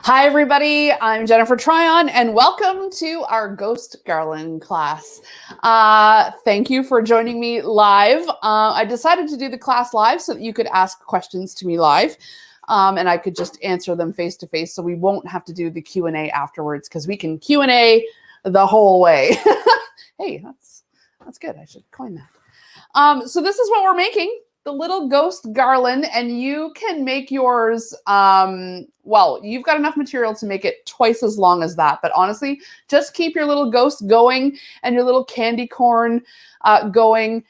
Hi, everybody. I'm Jennifer Tryon, and welcome to our Ghost Garland class. Thank you for joining me live. I decided to do the class live so that you could ask questions to me live, and I could just answer them face-to-face, so we won't have to do the Q&A afterwards, because we can Q&A the whole way. Hey, that's good. I should coin that. So this is what we're making. The little ghost garland, and you can make yours, well, you've got enough material to make it twice as long as that, but honestly, just keep your little ghost going and your little candy corn going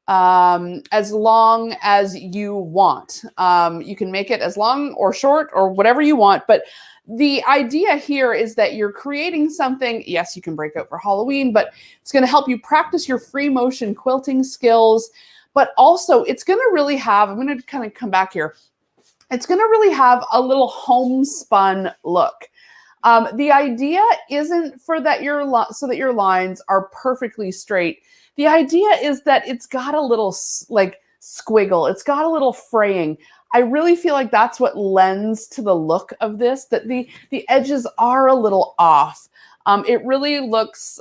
as long as you want. You can make it as long or short or whatever you want, but the idea here is that you're creating something. Yes, you can break out for Halloween, but it's going to help you practice your free motion quilting skills. But also, it's going to really have, I'm going to kind of come back here. It's going to really have a little homespun look. The idea isn't so that your lines are perfectly straight. The idea is that it's got a little like squiggle. It's got a little fraying. I really feel like that's what lends to the look of this, that the edges are a little off. It really looks,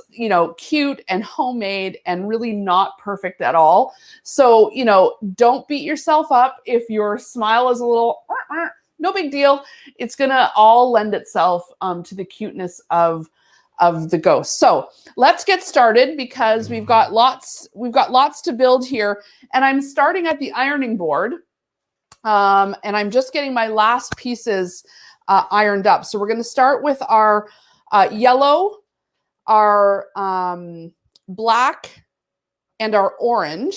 cute and homemade and really not perfect at all. So, don't beat yourself up if your smile is a little, no big deal. It's going to all lend itself to the cuteness of the ghost. So let's get started, because we've got lots to build here. And I'm starting at the ironing board. And I'm just getting my last pieces ironed up. So we're going to start with our yellow, our black, and our orange.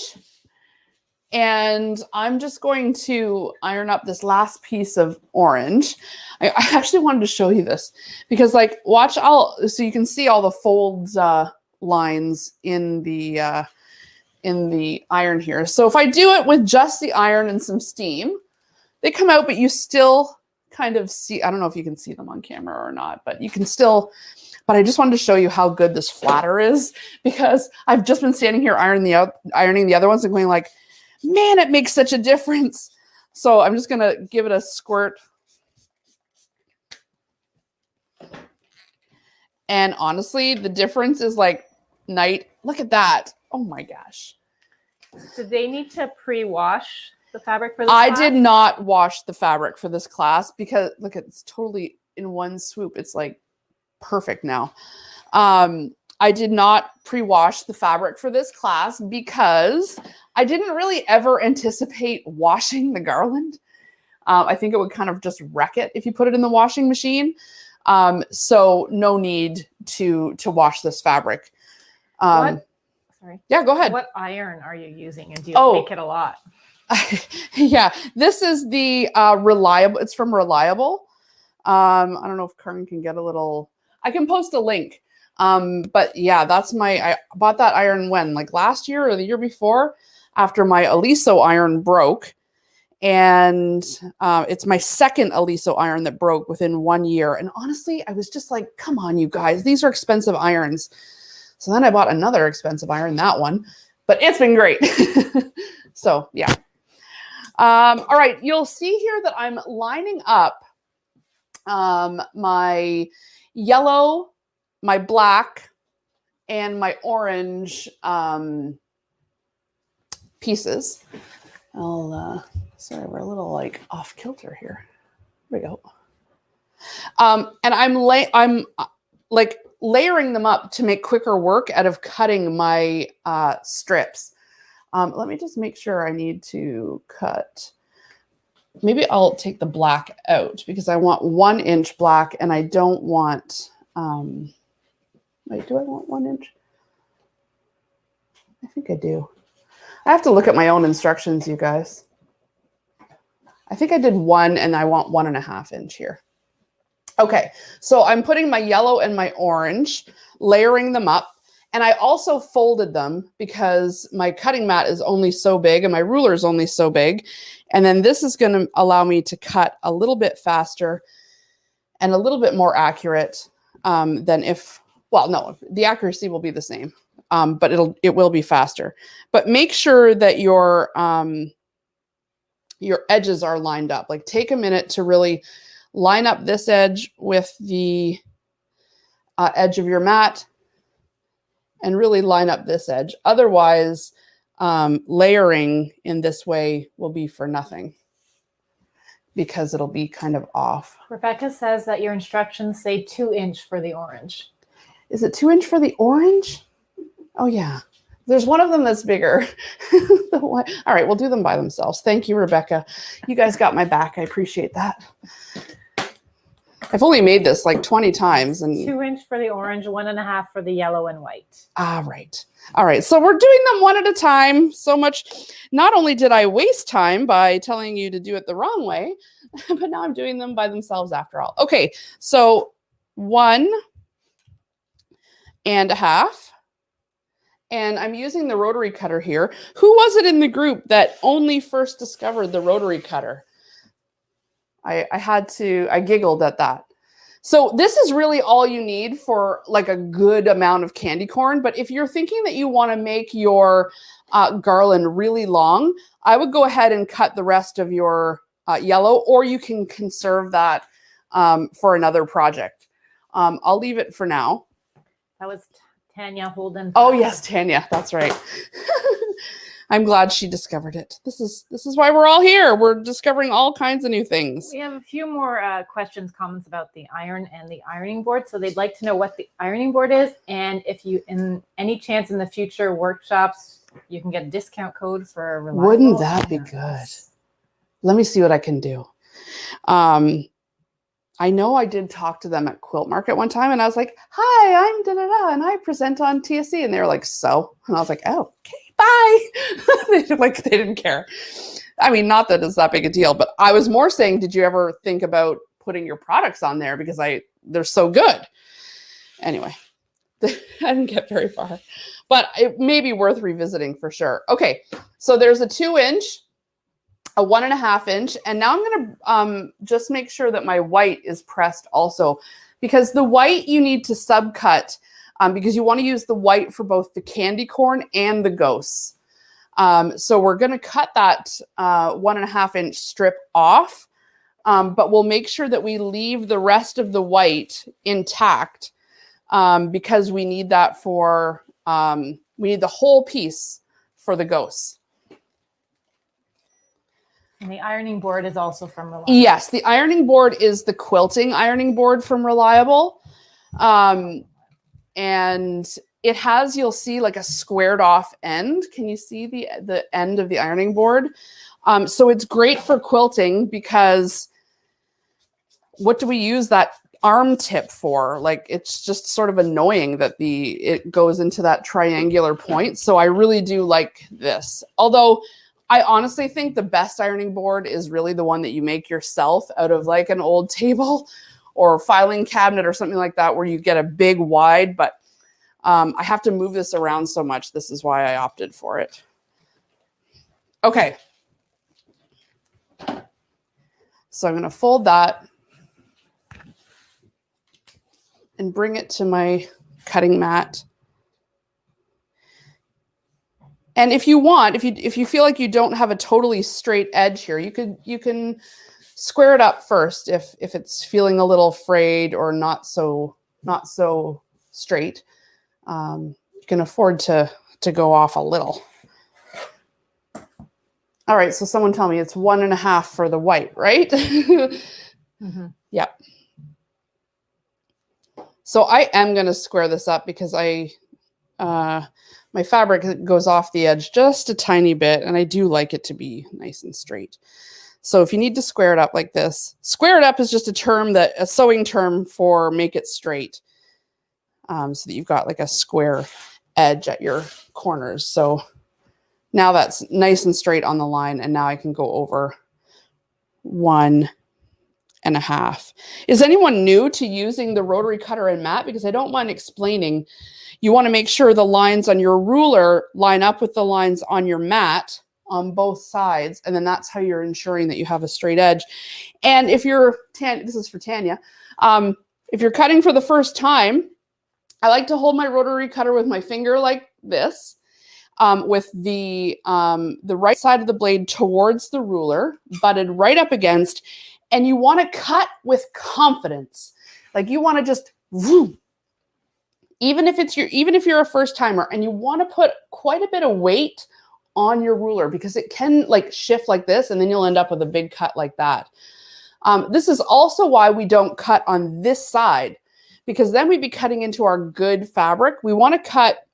And I'm just going to iron up this last piece of orange. I actually wanted to show you this because, watch so you can see all the folds lines in the iron here. So if I do it with just the iron and some steam, they come out, but you still kind of see, I don't know if you can see them on camera or not, but you can still, but I just wanted to show you how good this flatter is, because I've just been standing here ironing the other ones and going like, man, it makes such a difference. So I'm just going to give it a squirt. And honestly, the difference is like night. Look at that. Oh my gosh. Do they need to pre-wash the fabric for this class? I did not wash the fabric for this class because look, it's totally in one swoop. It's like perfect now. I did not pre-wash the fabric for this class because I didn't really ever anticipate washing the garland. I think it would kind of just wreck it if you put it in the washing machine. So no need to wash this fabric. Sorry. Yeah, go ahead. What iron are you using, and do you make it a lot? Yeah, this is the Reliable. It's from Reliable. I don't know if Karen can get a little. I can post a link. But yeah, I bought that iron when, like last year or the year before, after my Aliso iron broke. And it's my second Aliso iron that broke within 1 year. And honestly, I was just like, come on, you guys, these are expensive irons. So then I bought another expensive iron, that one, but it's been great. So yeah. All right, you'll see here that I'm lining up my yellow, my black, and my orange pieces. Sorry, we're a little like off kilter here. Here we go. And I'm layering them up to make quicker work out of cutting my strips. Let me just make sure I need to cut. Maybe I'll take the black out because I want 1 inch black and I don't want, wait, do I want 1 inch? I think I do. I have to look at my own instructions, you guys. I think I did 1 and I want 1.5 inch here. Okay, so I'm putting my yellow and my orange, layering them up. And I also folded them because my cutting mat is only so big and my ruler is only so big. And then this is going to allow me to cut a little bit faster and a little bit more accurate than if, well, no, the accuracy will be the same, but it will be faster. But make sure that your edges are lined up. Like take a minute to really line up this edge with the edge of your mat and really line up this edge. Otherwise, layering in this way will be for nothing because it'll be kind of off. Rebecca says that your instructions say 2-inch for the orange. Is it 2-inch for the orange? Oh yeah. There's one of them that's bigger. All right, we'll do them by themselves. Thank you, Rebecca. You guys got my back. I appreciate that. I've only made this like 20 times. And 2-inch for the orange, 1.5 for the yellow and white. Right. All right. So we're doing them one at a time. So much. Not only did I waste time by telling you to do it the wrong way, but now I'm doing them by themselves after all. Okay. So 1.5. And I'm using the rotary cutter here. Who was it in the group that only first discovered the rotary cutter? I giggled at that. So this is really all you need for like a good amount of candy corn. But if you're thinking that you want to make your garland really long, I would go ahead and cut the rest of your yellow, or you can conserve that for another project. I'll leave it for now. That was Tanya Holden. Oh yes, Tanya, that's right. I'm glad she discovered it. This is why we're all here. We're discovering all kinds of new things. We have a few more questions, comments about the iron and the ironing board. So they'd like to know what the ironing board is, and if you, in any chance in the future workshops, you can get a discount code for a reliable. Wouldn't that be good? Let me see what I can do. I know I did talk to them at Quilt Market one time, and I was like, "Hi, I'm da-da-da, and I present on TSC." And they were like, "So?" And I was like, "Oh, okay, bye." They didn't care. I mean, not that it's that big a deal, but I was more saying, did you ever think about putting your products on there? Because they're so good. Anyway, I didn't get very far, but it may be worth revisiting for sure. Okay, so there's a 2-inch, a 1.5 inch, and now I'm going to just make sure that my white is pressed also, because the white you need to subcut because you want to use the white for both the candy corn and the ghosts. So we're going to cut that 1.5 inch strip off, but we'll make sure that we leave the rest of the white intact because we need that for, we need the whole piece for the ghosts. And the ironing board is also from Reliable. Yes, the ironing board is the quilting ironing board from Reliable. And it has, you'll see like a squared off end. Can you see the end of the ironing board? So it's great for quilting because what do we use that arm tip for? Like, it's just sort of annoying that it goes into that triangular point. So I really do like this. Although I honestly think the best ironing board is really the one that you make yourself out of like an old table or filing cabinet or something like that, where you get a big wide, but I have to move this around so much. This is why I opted for it. Okay. So I'm going to fold that and bring it to my cutting mat. And if you want, if you feel like you don't have a totally straight edge here, you can square it up first if it's feeling a little frayed or not so straight. You can afford to go off a little. All right, so someone tell me it's 1.5 for the white, right? Mm-hmm. Yep. So I am going to square this up because my fabric goes off the edge just a tiny bit, and I do like it to be nice and straight. So if you need to square it up like this, square it up is just a sewing term for make it straight. So that you've got like a square edge at your corners. So now that's nice and straight on the line, and now I can go over 1.5. Is anyone new to using the rotary cutter and mat? Because I don't mind explaining. You want to make sure the lines on your ruler line up with the lines on your mat on both sides, and then that's how you're ensuring that you have a straight edge. And if you're, this is for Tanya, if you're cutting for the first time, I like to hold my rotary cutter with my finger like this, with the right side of the blade towards the ruler, butted right up against, And you want to cut with confidence. Like you want to just, whoom. Even if you're a first timer, and you want to put quite a bit of weight on your ruler, because it can like shift like this, and then you'll end up with a big cut like that. This is also why we don't cut on this side, because then we'd be cutting into our good fabric. We want to cut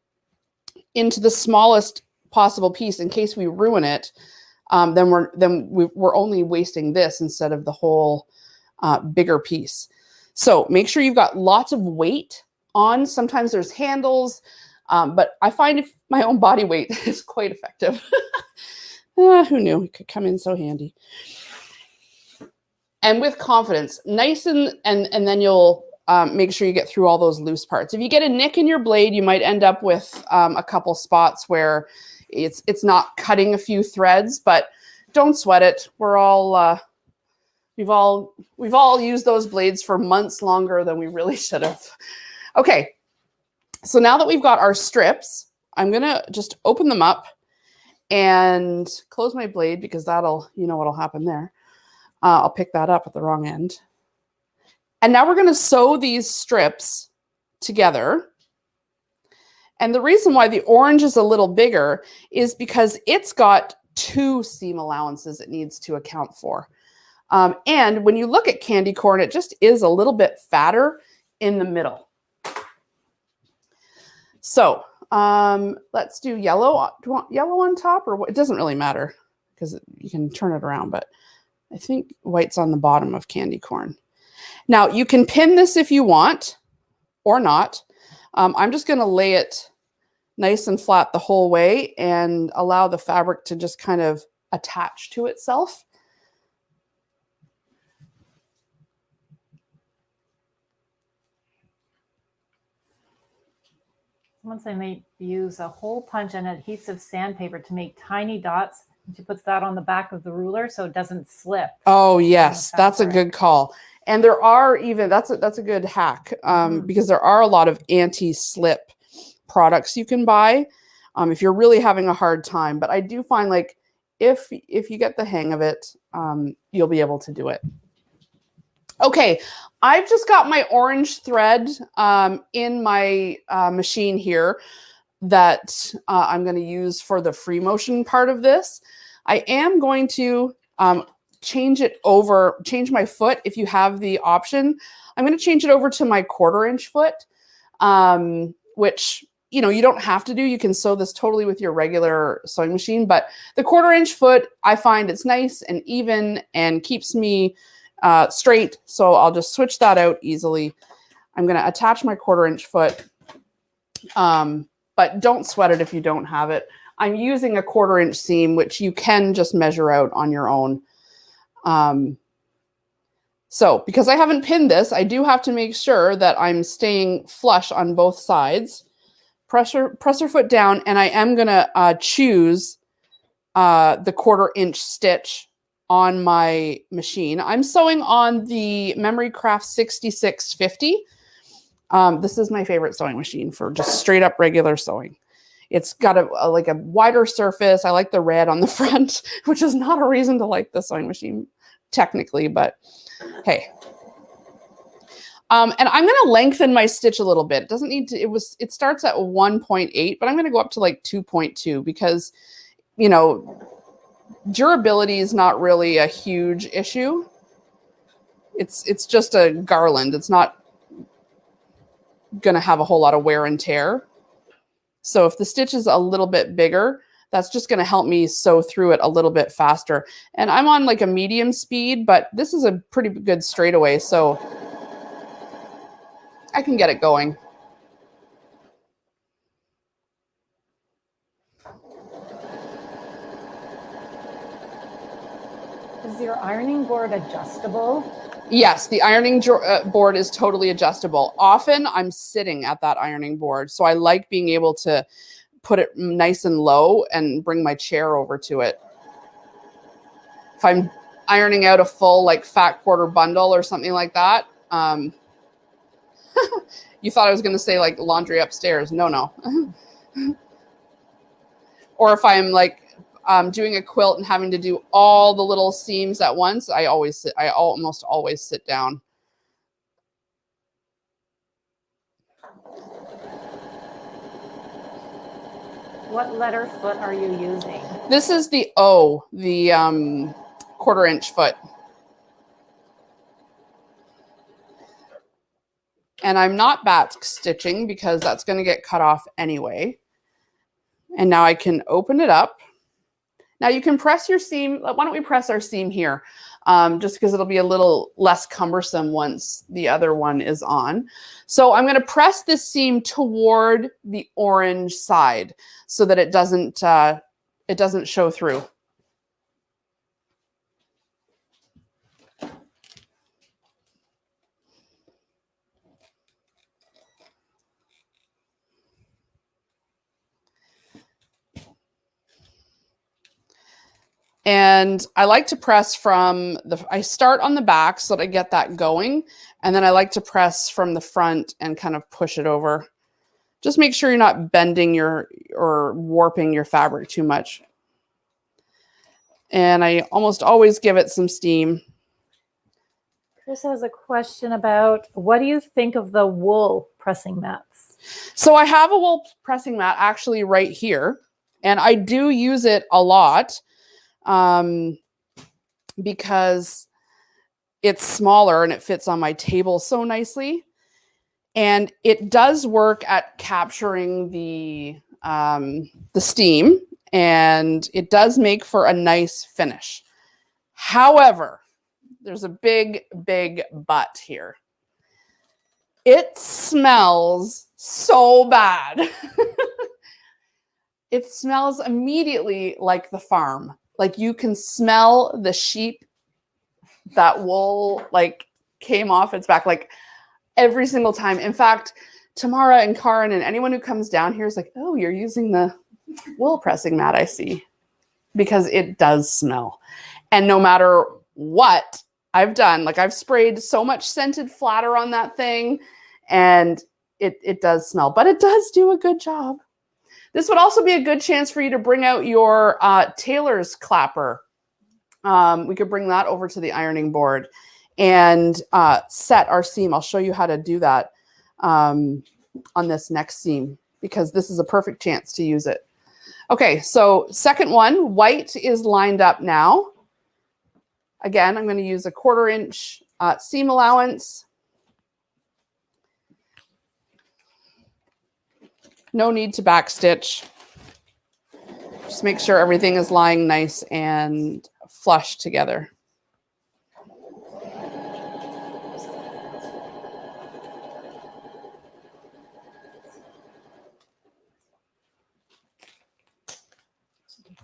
into the smallest possible piece in case we ruin it. Then we're only wasting this instead of the whole bigger piece. So make sure you've got lots of weight on. Sometimes there's handles, but I find if my own body weight is quite effective. Who knew it could come in so handy? And with confidence, nice and then you'll make sure you get through all those loose parts. If you get a nick in your blade, you might end up with a couple spots where it's not cutting a few threads, but don't sweat it. We're all we've all used those blades for months longer than we really should have. Okay, so now that we've got our strips, I'm gonna just open them up and close my blade, because you know what'll happen there. I'll pick that up at the wrong end. And now we're gonna sew these strips together. And the reason why the orange is a little bigger is because it's got 2 seam allowances it needs to account for. And when you look at candy corn, it just is a little bit fatter in the middle. So let's do yellow. Do you want yellow on top, or what? It doesn't really matter because you can turn it around, but I think white's on the bottom of candy corn. Now you can pin this if you want or not. I'm just going to lay it nice and flat the whole way and allow the fabric to just kind of attach to itself. Someone saying they use a hole punch and adhesive sandpaper to make tiny dots. And she puts that on the back of the ruler so it doesn't slip. Oh yes, that's a good call. And there are even, that's a good hack, because there are a lot of anti-slip products you can buy if you're really having a hard time. But I do find, like, if you get the hang of it, you'll be able to do it. Okay, I've just got my orange thread in my machine here that I'm going to use for the free motion part of this. I am going to change my foot if you have the option. I'm going to change it over to my 1/4 inch foot, which, you know, you don't have to do. You can sew this totally with your regular sewing machine, but the 1/4 inch foot, I find it's nice and even and keeps me straight. So I'll just switch that out easily. I'm going to attach my 1/4 inch foot, but don't sweat it if you don't have it. I'm using a 1/4 inch seam, which you can just measure out on your own. So because I haven't pinned this, I do have to make sure that I'm staying flush on both sides. Press your foot down, and I am going to choose the 1/4 inch stitch on my machine. I'm sewing on the Memory Craft 6650. This is my favorite sewing machine for just straight up regular sewing. It's got like a wider surface. I like the red on the front, which is not a reason to like the sewing machine technically, but hey. And I'm going to lengthen my stitch a little bit. It doesn't need to, it starts at 1.8, but I'm going to go up to like 2.2 because, you know, durability is not really a huge issue. It's just a garland. It's not going to have a whole lot of wear and tear. So if the stitch is a little bit bigger, that's just going to help me sew through it a little bit faster. And I'm on like a medium speed, but this is a pretty good straightaway, so I can get it going. Is your ironing board adjustable? Yes, the ironing board is totally adjustable. Often I'm sitting at that ironing board, so I like being able to put it nice and low and bring my chair over to it. If I'm ironing out a full like fat quarter bundle or something like that, you thought I was going to say like laundry upstairs. No. Or if I'm like doing a quilt and having to do all the little seams at once, I almost always sit down. What letter foot are you using? This is the O, the 1/4 inch foot. And I'm not back stitching because that's going to get cut off anyway. And now I can open it up. Now you can press your seam. Why don't we press our seam here? Just because it'll be a little less cumbersome once the other one is on. So I'm going to press this seam toward the orange side so that it doesn't show through. And I like to press from I start on the back so that I get that going. And then I like to press from the front and kind of push it over. Just make sure you're not bending or warping your fabric too much. And I almost always give it some steam. Chris has a question about, what do you think of the wool pressing mats? So I have a wool pressing mat actually right here. And I do use it a lot. Because it's smaller and it fits on my table so nicely. And it does work at capturing the steam, and it does make for a nice finish. However, there's a big, big but here. It smells so bad. It smells immediately like the farm. Like you can smell the sheep, that wool like came off its back like every single time. In fact, Tamara and Karin and anyone who comes down here is like, oh, you're using the wool pressing mat, I see. Because it does smell. And no matter what I've done, like I've sprayed so much scented flatter on that thing and it does smell, but it does do a good job. This would also be a good chance for you to bring out your tailor's clapper. We could bring that over to the ironing board and set our seam. I'll show you how to do that on this next seam because this is a perfect chance to use it. Okay, so second one, white is lined up now. Again, I'm going to use a 1/4 inch seam allowance. No need to backstitch. Just make sure everything is lying nice and flush together.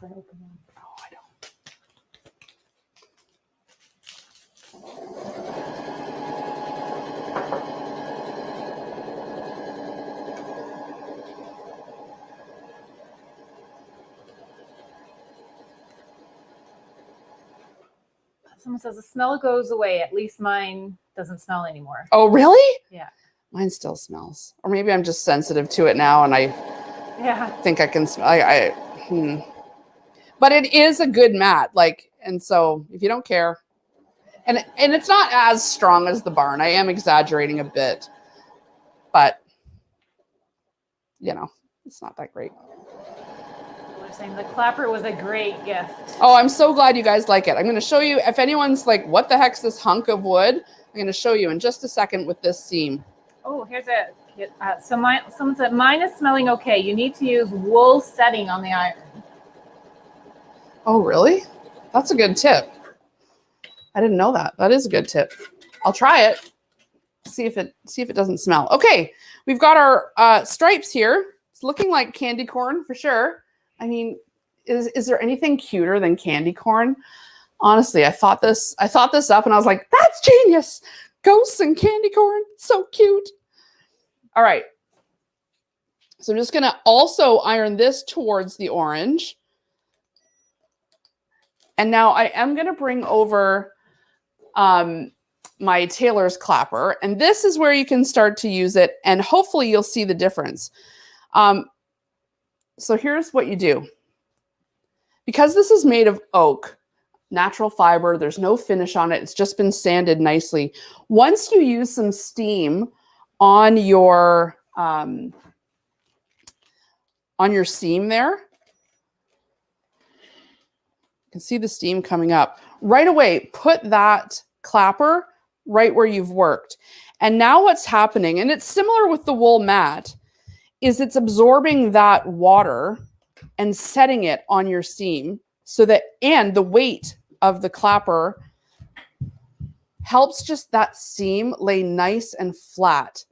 Oh, I don't. Someone says the smell goes away. At least mine doesn't smell anymore. Oh, really? Yeah. Mine still smells. Or maybe I'm just sensitive to it now and I think I can smell. But it is a good mat. Like, and so if you don't care, and it's not as strong as the barn. I am exaggerating a bit, but you know, it's not that great. Saying the clapper was a great gift. Oh, I'm so glad you guys like it. I'm going to show you, if anyone's like, what the heck's this hunk of wood? I'm going to show you in just a second with this seam. Oh, here's it. Someone said, mine is smelling okay. You need to use wool setting on the iron. Oh, really? That's a good tip. I didn't know that. That is a good tip. I'll try it. See if it doesn't smell. Okay, we've got our stripes here. It's looking like candy corn for sure. I mean, is there anything cuter than candy corn? Honestly, I thought this up and I was like, that's genius. Ghosts and candy corn, so cute. All right. So I'm just going to also iron this towards the orange. And now I am going to bring over my tailor's clapper. And this is where you can start to use it. And hopefully you'll see the difference. So here's what you do. because this is made of oak, natural fiber, there's no finish on it. It's just been sanded nicely. Once you use some steam on your seam there, you can see the steam coming up. Right away, put that clapper right where you've worked. And now what's happening, and it's similar with the wool mat, is it's absorbing that water and setting it on your seam so that, and the weight of the clapper helps just that seam lay nice and flat.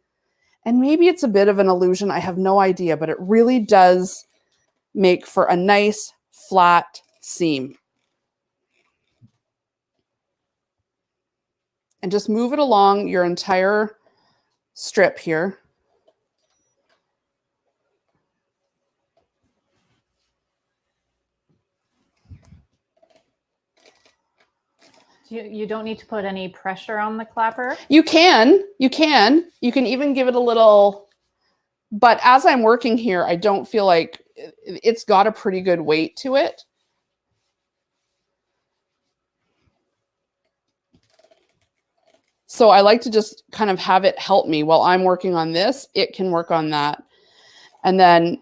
And maybe it's a bit of an illusion, I have no idea, but it really does make for a nice flat seam. And just move it along your entire strip here. You don't need to put any pressure on the clapper? You can even give it a little, but as I'm working here, I don't feel like it's got a pretty good weight to it. So I like to just kind of have it help me while I'm working on this. It can work on that. And then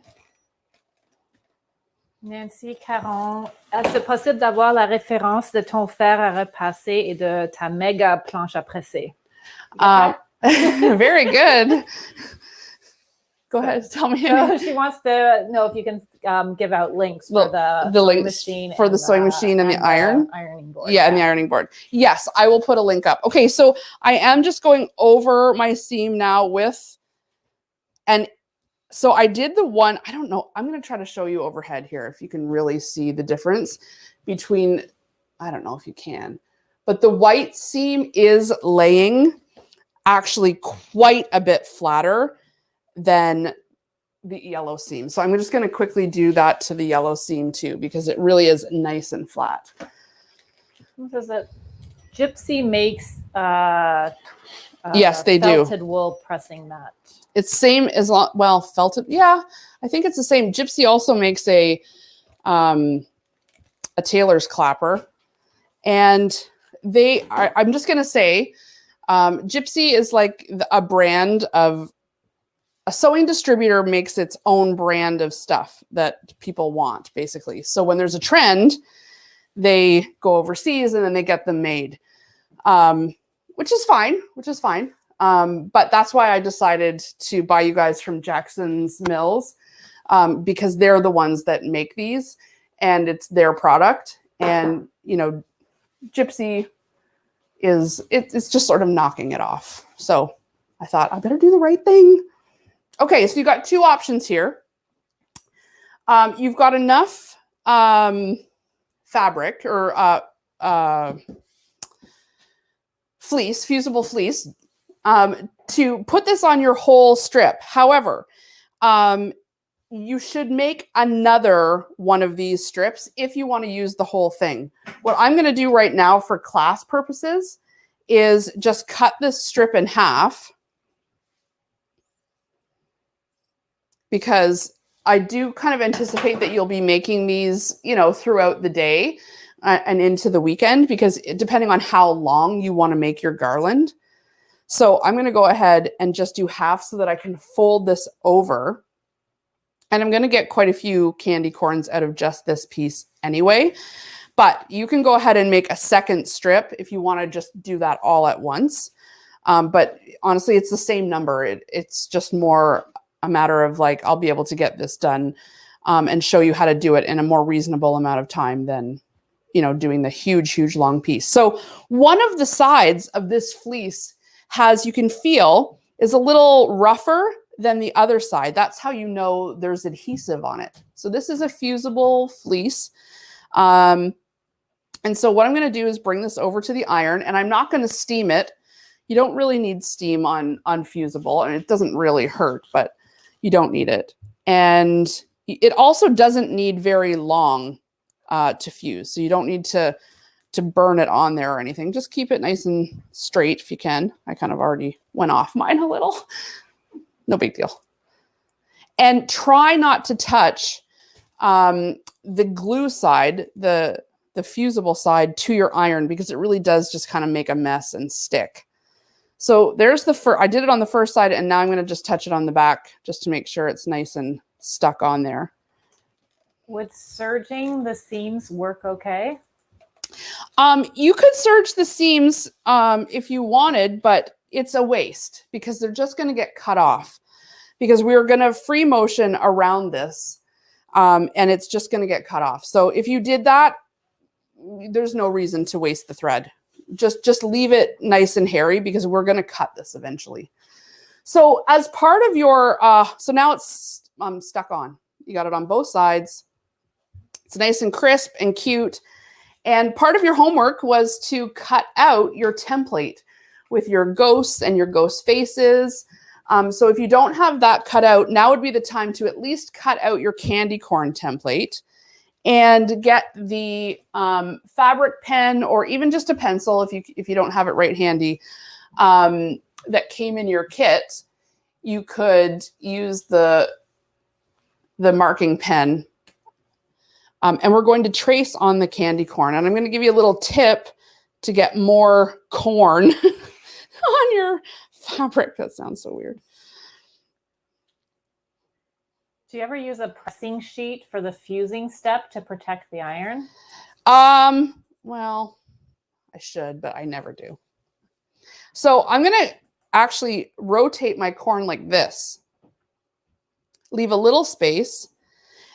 Nancy Caron, est-ce possible d'avoir la référence de ton fer à repasser et de ta méga planche à presser? Very good. Go ahead, tell me. So she wants to know if you can give out links for the sewing machine for the sewing machine and the ironing board. Yeah, and the ironing board. Yes, I will put a link up. Okay, so I am just going over my seam now with, and so I did the one, I don't know, I'm going to try to show you overhead here if you can really see the difference between, I don't know if you can, but the white seam is laying actually quite a bit flatter than the yellow seam. So I'm just going to quickly do that to the yellow seam too, because it really is nice and flat. What is it? Gypsy makes yes, they do. Felted wool pressing mat. It's same as, well, felted. Yeah, I think it's the same. Gypsy also makes a tailor's clapper, and they are, I'm just going to say, Gypsy is like a brand of, a sewing distributor makes its own brand of stuff that people want, basically. So when there's a trend, they go overseas and then they get them made, which is fine, but that's why I decided to buy you guys from Jackson's Mills, because they're the ones that make these and it's their product. And, you know, Gypsy it's just sort of knocking it off. So I thought I better do the right thing. Okay, so you got two options here. You've got enough fabric or fleece, fusible fleece, to put this on your whole strip. However, you should make another one of these strips if you want to use the whole thing. What I'm going to do right now for class purposes is just cut this strip in half, because I do kind of anticipate that you'll be making these, you know, throughout the day and into the weekend, because depending on how long you want to make your garland. So I'm going to go ahead and just do half so that I can fold this over. And I'm going to get quite a few candy corns out of just this piece anyway. But you can go ahead and make a second strip if you want to just do that all at once. But honestly, it's the same number. It's just more a matter of like, I'll be able to get this done and show you how to do it in a more reasonable amount of time than, you know, doing the huge long piece. So one of the sides of this fleece has, you can feel, is a little rougher than the other side. That's how you know there's adhesive on it. So this is a fusible fleece. And so what I'm going to do is bring this over to the iron, and I'm not going to steam it. You don't really need steam on fusible, and it doesn't really hurt, but you don't need it. And it also doesn't need very long to fuse. So you don't need to burn it on there or anything. Just keep it nice and straight if you can. I kind of already went off mine a little. No big deal. And try not to touch the glue side, the fusible side to your iron, because it really does just kind of make a mess and stick. So there's the first, I did it on the first side, and now I'm going to just touch it on the back just to make sure it's nice and stuck on there. Would serging the seams work okay? You could serge the seams if you wanted, but it's a waste because they're just going to get cut off, because we're going to free motion around this and it's just going to get cut off. So if you did that, there's no reason to waste the thread. Just leave it nice and hairy, because we're going to cut this eventually. So as part of your, so now it's stuck on. You got it on both sides. It's nice and crisp and cute. And part of your homework was to cut out your template with your ghosts and your ghost faces. So if you don't have that cut out, now would be the time to at least cut out your candy corn template and get the fabric pen, or even just a pencil if you don't have it right handy, that came in your kit. You could use the marking pen. And we're going to trace on the candy corn. And I'm going to give you a little tip to get more corn on your fabric. That sounds so weird. Do you ever use a pressing sheet for the fusing step to protect the iron? Well, I should, but I never do. So I'm going to actually rotate my corn like this. Leave a little space.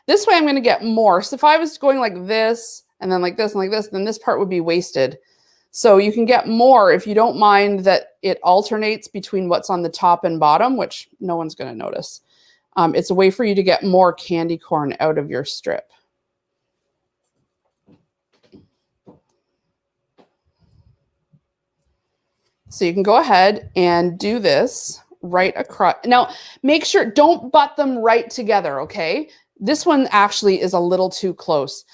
This way I'm going to get more. So if I was going like this and then like this and like this, then this part would be wasted. So you can get more if you don't mind that it alternates between what's on the top and bottom, which no one's going to notice. It's a way for you to get more candy corn out of your strip. So you can go ahead and do this right across. Now, make sure, don't butt them right together, okay? This one actually is a little too close.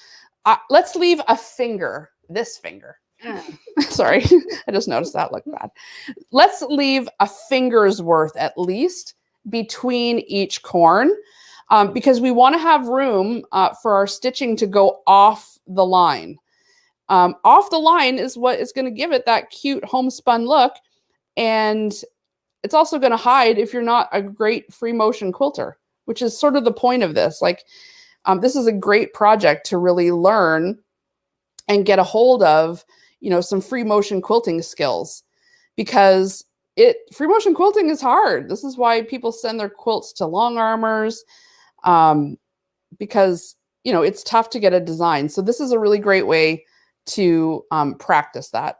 Let's leave a finger, this finger. Sorry, I just noticed that looked bad. Let's leave a finger's worth at least between each corn, because we want to have room for our stitching to go off the line. Off the line is what is going to give it that cute homespun look, and it's also going to hide if you're not a great free motion quilter, which is sort of the point of this. Like, this is a great project to really learn and get a hold of, you know, some free motion quilting skills, because free motion quilting is hard. This is why people send their quilts to long armors, because, you know, it's tough to get a design. So this is a really great way to practice that.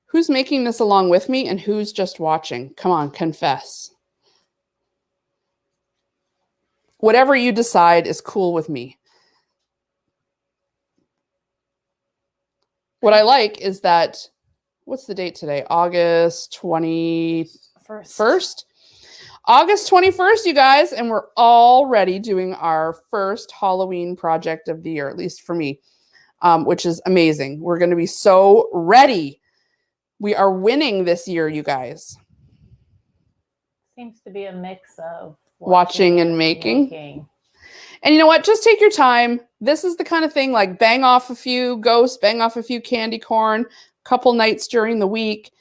Who's making this along with me and who's just watching? Come on, confess. Whatever you decide is cool with me. What I like is that, what's the date today? August 21st? August 21st, you guys, and we're already doing our first Halloween project of the year, at least for me, which is amazing. We're going to be so ready. We are winning this year, you guys. Seems to be a mix of watching and making. And you know what? Just take your time. This is the kind of thing, like, bang off a few ghosts, bang off a few candy corn, couple nights during the week.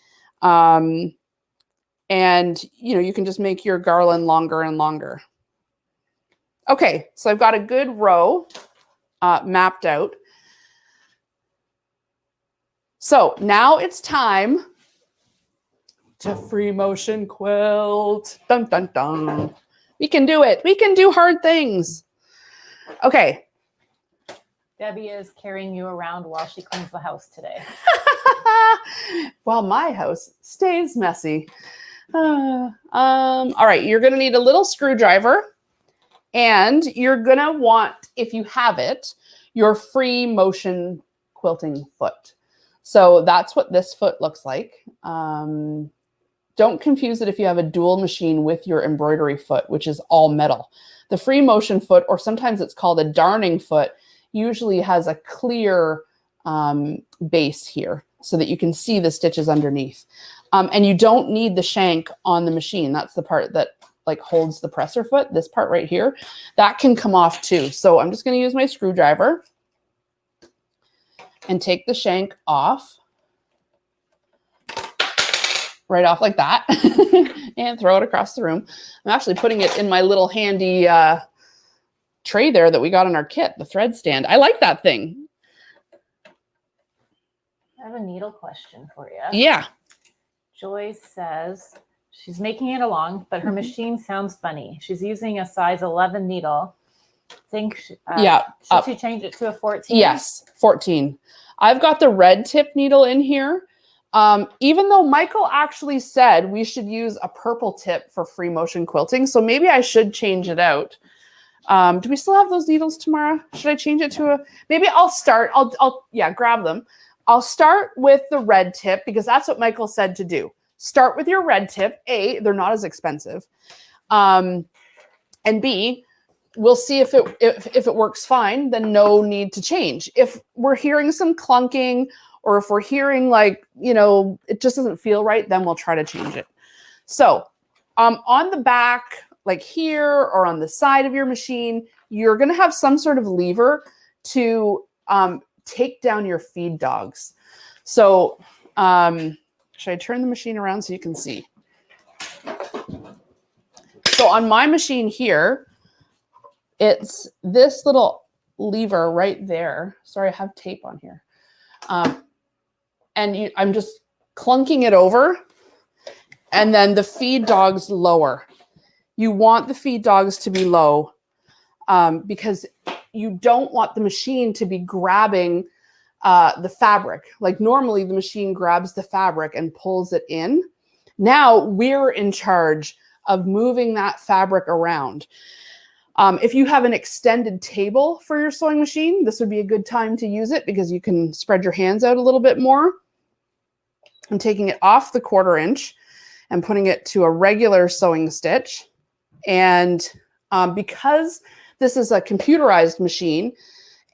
And, you know, you can just make your garland longer and longer. Okay, so I've got a good row mapped out. So now it's time to free motion quilt. Dun, dun, dun. We can do it. We can do hard things. Okay. Debbie is carrying you around while she cleans the house today. Well, my house stays messy. All right, you're going to need a little screwdriver, and you're going to want, if you have it, your free motion quilting foot. So that's what this foot looks like. Don't confuse it if you have a dual machine with your embroidery foot, which is all metal. The free motion foot, or sometimes it's called a darning foot, usually has a clear base here. so that you can see the stitches underneath. And you don't need the shank on the machine. That's the part that like holds the presser foot. This part right here, that can come off too. So I'm just going to use my screwdriver and take the shank off. Right off like that and throw it across the room. I'm actually putting it in my little handy tray there that we got in our kit, the thread stand. I like that thing. I have a needle question for you. Yeah. Joyce says she's making it along, but her machine sounds funny. She's using a size 11 needle. Think should she change it to a 14? Yes, 14. I've got the red tip needle in here. Even though Michael actually said we should use a purple tip for free motion quilting, so maybe I should change it out. Do we still have those needles, Tamara? Should I change it to maybe I'll start, grab them. I'll start with the red tip because that's what Michael said to do. Start with your red tip. A, they're not as expensive. And B, we'll see if it works fine, then no need to change. If we're hearing some clunking, or if we're hearing like, it just doesn't feel right, then we'll try to change it. So on the back, like here or on the side of your machine, you're going to have some sort of lever to take down your feed dogs. So should I turn the machine around so you can see? So on my machine here, it's this little lever right there. Sorry, I have tape on here. I'm just clunking it over, and then the feed dogs lower. You want the feed dogs to be low because you don't want the machine to be grabbing the fabric. Like normally the machine grabs the fabric and pulls it in. Now we're in charge of moving that fabric around. If you have an extended table for your sewing machine, this would be a good time to use it because you can spread your hands out a little bit more. I'm taking it off the 1/4 inch and putting it to a regular sewing stitch. And because this is a computerized machine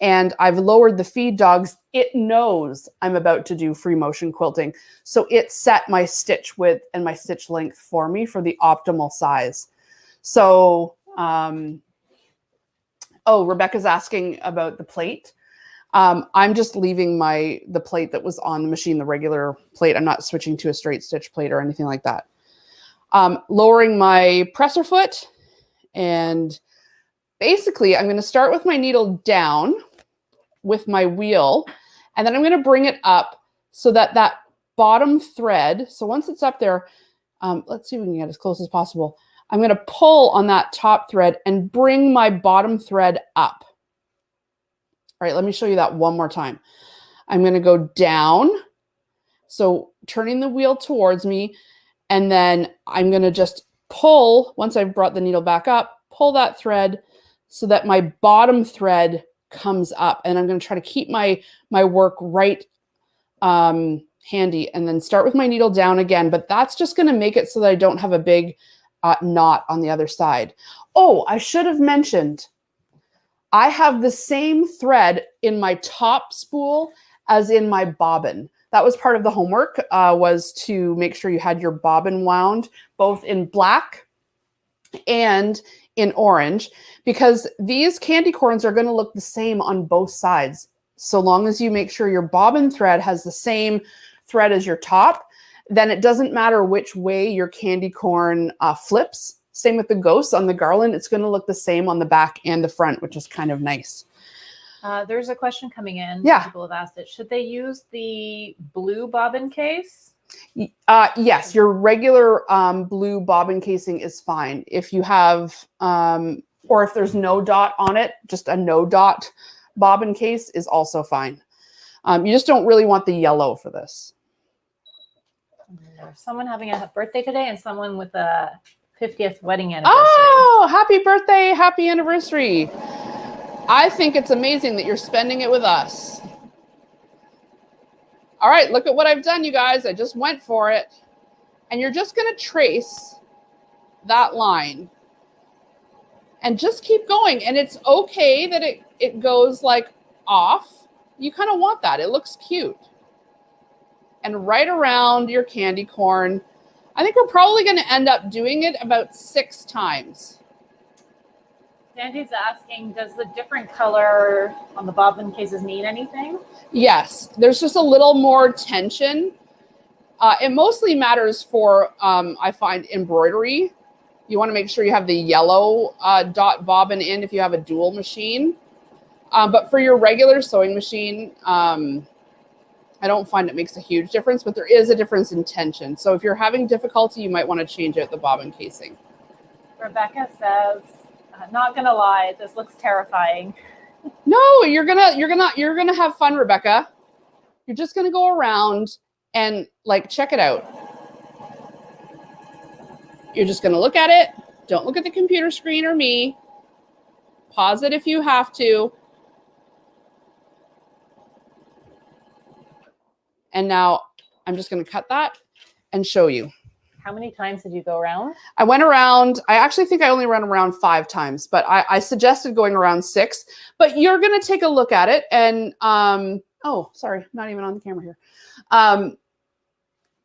and I've lowered the feed dogs, it knows I'm about to do free motion quilting. So it set my stitch width and my stitch length for me for the optimal size. So, Rebecca's asking about the plate. I'm just leaving the plate that was on the machine, the regular plate. I'm not switching to a straight stitch plate or anything like that. Lowering my presser foot, and basically I'm going to start with my needle down with my wheel, and then I'm going to bring it up so that that bottom thread, so once it's up there, let's see if we can get as close as possible. I'm going to pull on that top thread and bring my bottom thread up. All right, let me show you that one more time. I'm going to go down, so turning the wheel towards me, and then I'm going to just pull, once I've brought the needle back up, pull that thread so that my bottom thread comes up, and I'm going to try to keep my work right handy, and then start with my needle down again, but that's just going to make it so that I don't have a big knot on the other side. Oh, I should have mentioned, I have the same thread in my top spool as in my bobbin. That was part of the homework, was to make sure you had your bobbin wound both in black and in orange, because these candy corns are going to look the same on both sides. So long as you make sure your bobbin thread has the same thread as your top, then it doesn't matter which way your candy corn flips. Same with the ghosts on the garland. It's going to look the same on the back and the front, which is kind of nice. There's a question coming in. Yeah. People have asked it. Should they use the blue bobbin case? Yes, your regular blue bobbin casing is fine. If you have, or if there's no dot on it, just a no dot bobbin case is also fine. You just don't really want the yellow for this. There's someone having a birthday today and someone with a 50th wedding anniversary. Oh, happy birthday, happy anniversary. I think it's amazing that you're spending it with us. All right, look at what I've done, you guys. I just went for it. And you're just going to trace that line. And just keep going. And it's okay that it goes like off. You kind of want that. It looks cute. and right around your candy corn. I think we're probably going to end up doing it about 6 times. Sandy's asking, does the different color on the bobbin cases mean anything? Yes, there's just a little more tension. It mostly matters for, I find, embroidery. You want to make sure you have the yellow dot bobbin in if you have a dual machine. But for your regular sewing machine, I don't find it makes a huge difference, but there is a difference in tension. So if you're having difficulty, you might want to change out the bobbin casing. Rebecca says, not gonna lie, this looks terrifying. No, you're gonna have fun, Rebecca. You're just gonna go around and like check it out. You're just gonna look at it. Don't look at the computer screen or me. Pause it if you have to. And now I'm just gonna cut that and show you. How many times did you go around? I went around, I actually think I only ran around 5 times, but I suggested going around 6. But you're going to take a look at it and, oh, sorry, not even on the camera here. And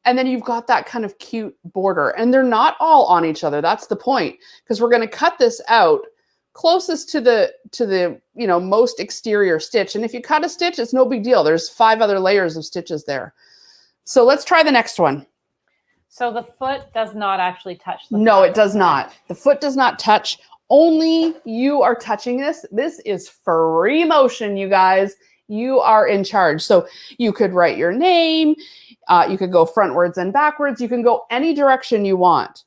then you've got that kind of cute border. And they're not all on each other. That's the point. Because we're going to cut this out closest to the most exterior stitch. And if you cut a stitch, it's no big deal. There's 5 other layers of stitches there. So let's try the next one. So the foot does not actually touch the No, it does not. The foot does not touch. Only you are touching this. This is free motion, you guys. You are in charge. So you could write your name. You could go frontwards and backwards. You can go any direction you want.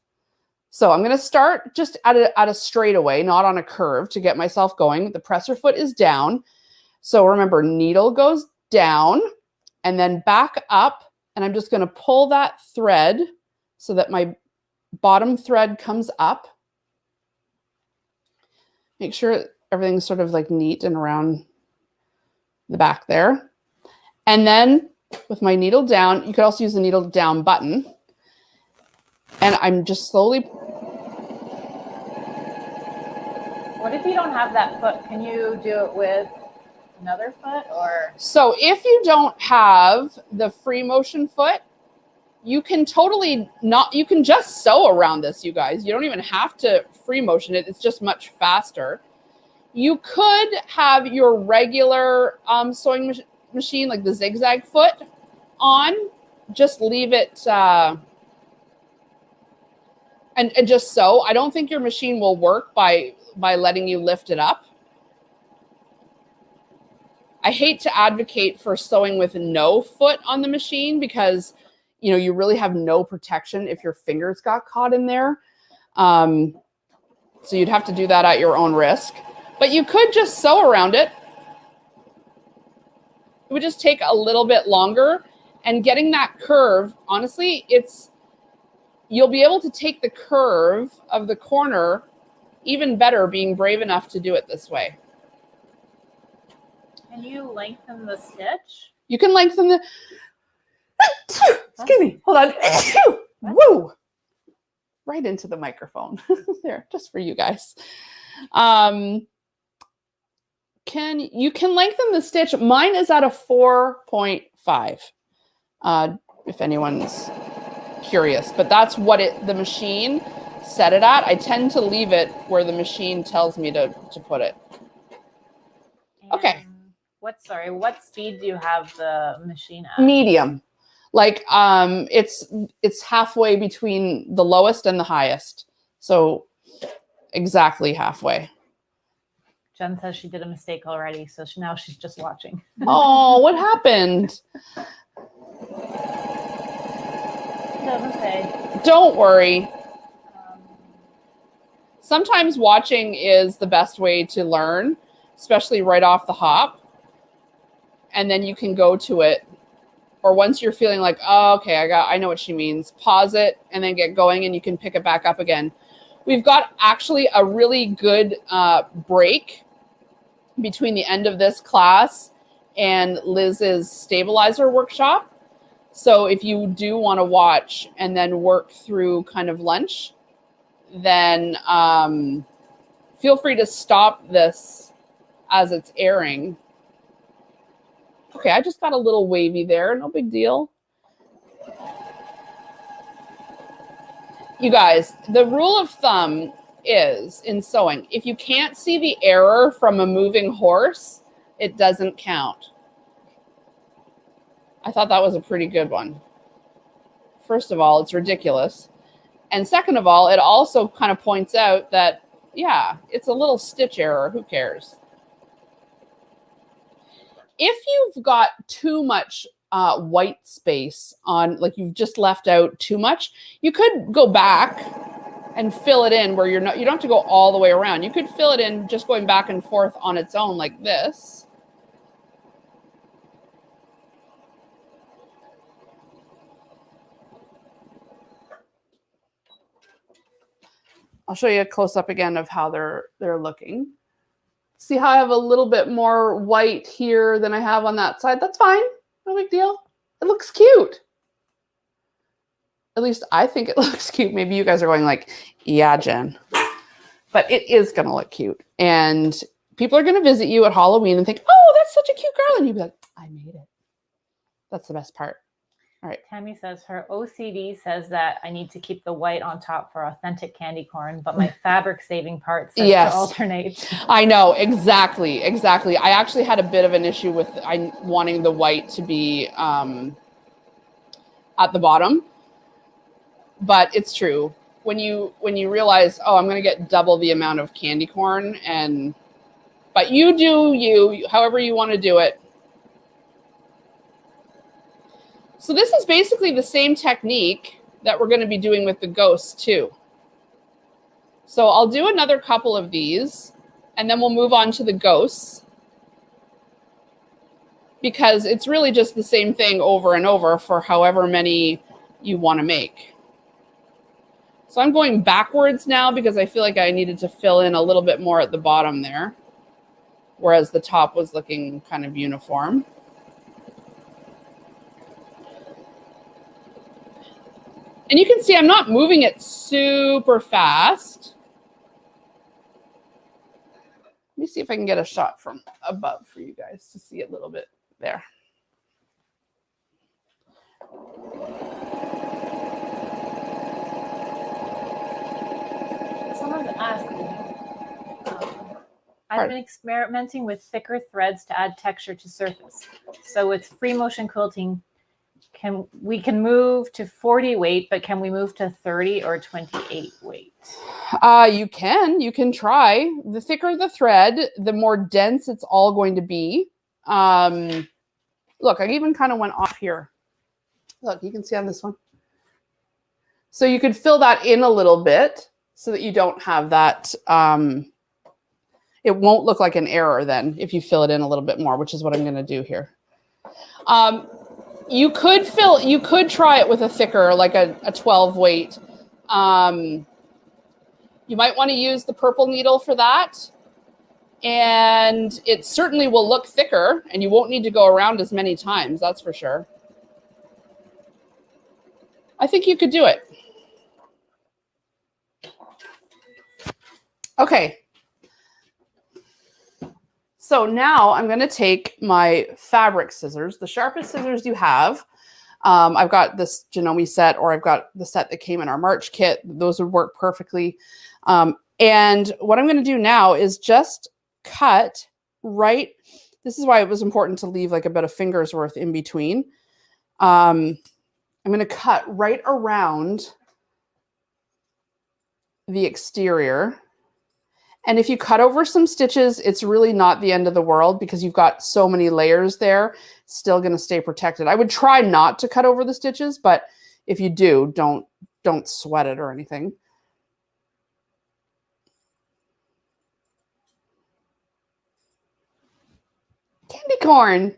So I'm going to start just at a straightaway, not on a curve to get myself going. The presser foot is down. So remember, needle goes down and then back up. And I'm just going to pull that thread so that my bottom thread comes up. Make sure everything's sort of like neat and around the back there. And then with my needle down, you could also use the needle down button. And I'm just slowly. What if you don't have that foot? Can you do it with another foot or? So if you don't have the free motion foot, you can you can just sew around this, you guys. You don't even have to free motion it. It's just much faster. You could have your regular sewing machine, like the zigzag foot on, just leave it and just sew. I don't think your machine will work by letting you lift it up. I hate to advocate for sewing with no foot on the machine because, you really have no protection if your fingers got caught in there. So you'd have to do that at your own risk. But you could just sew around it. It would just take a little bit longer. And getting that curve, honestly, you'll be able to take the curve of the corner even better being brave enough to do it this way. Can you lengthen the stitch? You can lengthen the. Excuse me. Hold on. Woo! Right into the microphone. There, just for you guys. You can lengthen the stitch. Mine is at a 4.5. If anyone's curious, but that's what the machine set it at. I tend to leave it where the machine tells me to put it. Okay. What speed do you have the machine at? Medium. Like it's halfway between the lowest and the highest. So exactly halfway. Jen says she did a mistake already, so now she's just watching. Oh, what happened? It doesn't say. Don't worry. Sometimes watching is the best way to learn, especially right off the hop. And then you can go to it. Or once you're feeling like, oh, okay, I know what she means. Pause it and then get going and you can pick it back up again. We've got actually a really good break between the end of this class and Liz's stabilizer workshop. So if you do want to watch and then work through kind of lunch, then feel free to stop this as it's airing. Okay, I just got a little wavy there. No big deal. You guys, the rule of thumb is in sewing, if you can't see the error from a moving horse, it doesn't count. I thought that was a pretty good one. First of all, it's ridiculous. And second of all, it also kind of points out that, yeah, it's a little stitch error. Who cares? If you've got too much white space on, like you've just left out too much, you could go back and fill it in where you don't have to go all the way around. You could fill it in just going back and forth on its own like this. I'll show you a close-up again of how they're looking. See how I have a little bit more white here than I have on that side? That's fine. No big deal. It looks cute. At least I think it looks cute. Maybe you guys are going like, yeah, Jen. But it is going to look cute. And people are going to visit you at Halloween and think, oh, that's such a cute garland. You'll be like, I made it. That's the best part. All right. Tammy says her OCD says that I need to keep the white on top for authentic candy corn, but my fabric saving part says to alternate. I know, exactly. I actually had a bit of an issue with wanting the white to be at the bottom, but it's true. When you realize, oh, I'm going to get double the amount of candy corn, but you do you, however you want to do it. So this is basically the same technique that we're going to be doing with the ghosts too. So I'll do another couple of these and then we'll move on to the ghosts because it's really just the same thing over and over for however many you want to make. So I'm going backwards now because I feel like I needed to fill in a little bit more at the bottom there, whereas the top was looking kind of uniform. And you can see I'm not moving it super fast. Let me see if I can get a shot from above for you guys to see it a little bit there. Someone's asking, I've been experimenting with thicker threads to add texture to surface. So with free motion quilting, we can move to 40 weight, but can we move to 30 or 28 weight? You can try. The thicker the thread, the more dense it's all going to be. Look, I even kind of went off here. Look, you can see on this one. So you could fill that in a little bit so that you don't have that. It won't look like an error then if you fill it in a little bit more, which is what I'm going to do here. You could try it with a thicker, like a 12 weight. You might want to use the purple needle for that. And it certainly will look thicker and you won't need to go around as many times. That's for sure. I think you could do it. Okay. So now I'm going to take my fabric scissors, the sharpest scissors you have. I've got this Janome set, or I've got the set that came in our March kit. Those would work perfectly. And what I'm going to do now is just cut right. This is why it was important to leave like about a finger's worth in between. I'm going to cut right around the exterior. And if you cut over some stitches, it's really not the end of the world because you've got so many layers there. It's still going to stay protected. I would try not to cut over the stitches, but if you do, don't sweat it or anything. Candy corn.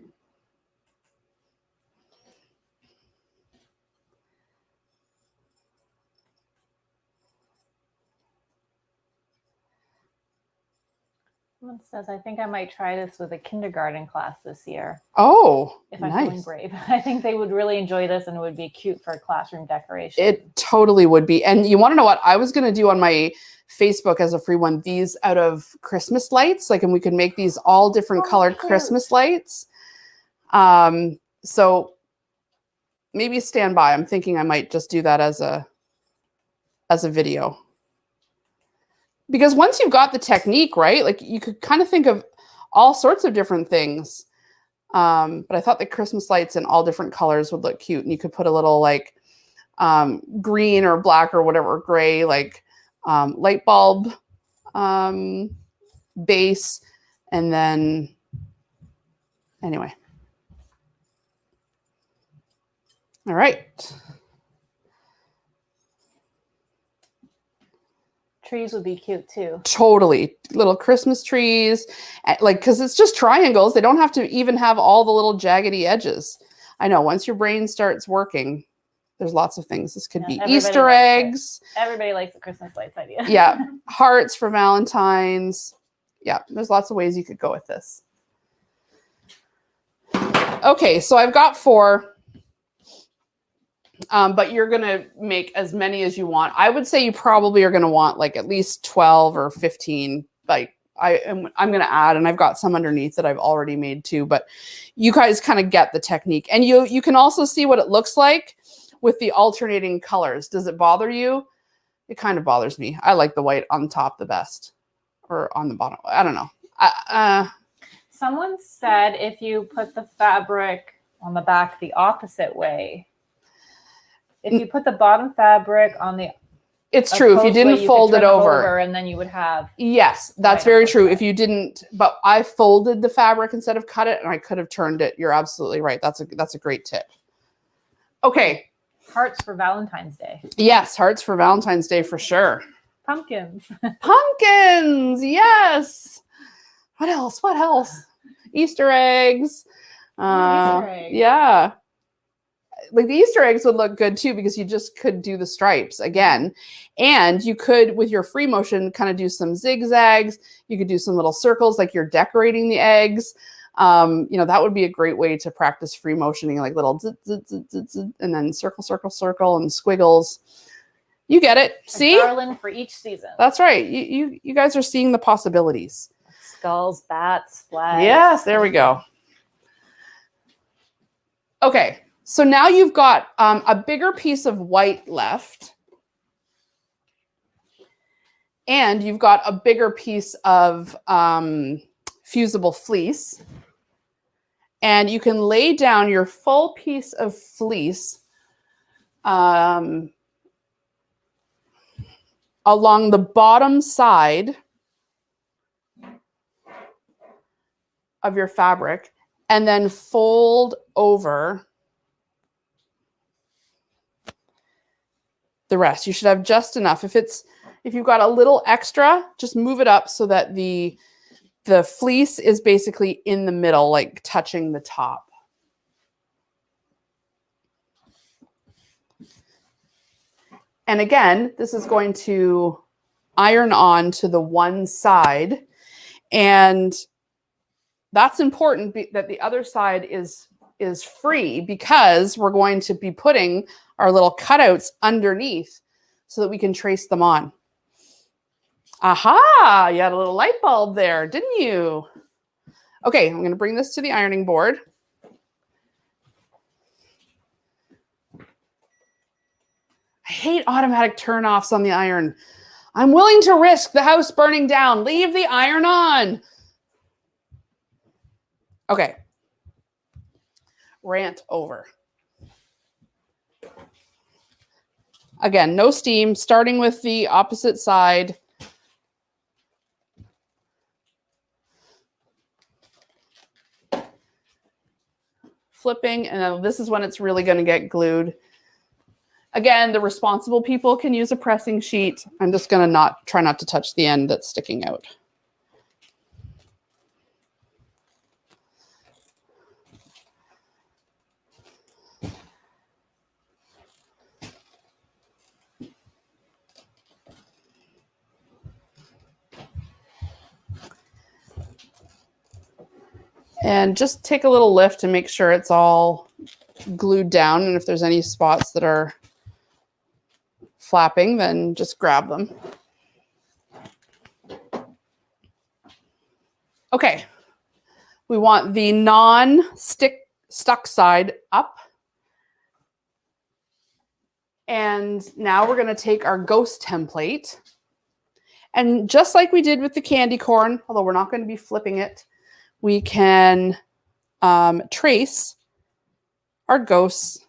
Someone says, I think I might try this with a kindergarten class this year. Oh, if I'm feeling brave. I think they would really enjoy this and it would be cute for classroom decoration. It totally would be. And you want to know what I was going to do on my Facebook as a free one, these out of Christmas lights, like, and we could make these all different colored Christmas lights. So maybe stand by. I'm thinking I might just do that as a video. Because once you've got the technique, right, like you could kind of think of all sorts of different things. But I thought the Christmas lights in all different colors would look cute. And you could put a little like green or black or whatever, gray, like light bulb base. And then, anyway. All right. Trees would be cute too. Totally. Little Christmas trees, like, because it's just triangles. They don't have to even have all the little jaggedy edges. I know once your brain starts working, there's lots of things. This could be Easter eggs. Everybody likes the Christmas lights idea. Yeah. Hearts for Valentine's. Yeah. There's lots of ways you could go with this. Okay. So I've got 4. But you're going to make as many as you want. I would say you probably are going to want like at least 12 or 15. Like I'm going to add, and I've got some underneath that I've already made too, but you guys kind of get the technique. And you can also see what it looks like with the alternating colors. Does it bother you? It kind of bothers me. I like the white on top the best, or on the bottom. I don't know. Someone said if you put the fabric on the back the opposite way, if you put the bottom fabric on the It's true. If you didn't fold it over, and then you would have. Yes, that's very true. If you didn't, but I folded the fabric instead of cut it, and I could have turned it. You're absolutely right. That's a great tip. Okay. Hearts for Valentine's Day. Yes, hearts for Valentine's Day for sure. Pumpkins. Pumpkins. Yes. What else? What else? Easter eggs. Easter eggs. Yeah. Like the Easter eggs would look good too, because you just could do the stripes again. And you could, with your free motion, kind of do some zigzags. You could do some little circles like you're decorating the eggs. That would be a great way to practice free motioning, like little zit, zit, zit, zit, zit, and then circle, circle, circle, and squiggles. You get it. See? A garland for each season. That's right. You guys are seeing the possibilities. Skulls, bats, flags. Yes, there we go. Okay. So now you've got a bigger piece of white left, and you've got a bigger piece of fusible fleece, and you can lay down your full piece of fleece along the bottom side of your fabric, and then fold over the rest. You should have just enough. If you've got a little extra, just move it up so that the fleece is basically in the middle, like touching the top. And again, this is going to iron on to the one side, and that's important that the other side is free, because we're going to be putting our little cutouts underneath so that we can trace them on. Aha, you had a little light bulb there, didn't you? Okay, I'm going to bring this to the ironing board. I hate automatic turn-offs on the iron. I'm willing to risk the house burning down. Leave the iron on. Okay. Rant over. Again, no steam, starting with the opposite side. Flipping, and then this is when it's really going to get glued. Again, the responsible people can use a pressing sheet. I'm just going to try not to touch the end that's sticking out. And just take a little lift to make sure it's all glued down. And if there's any spots that are flapping, then just grab them. Okay. We want the non-stuck side up. And now we're going to take our ghost template. And just like we did with the candy corn, although we're not going to be flipping it, we can trace our ghosts.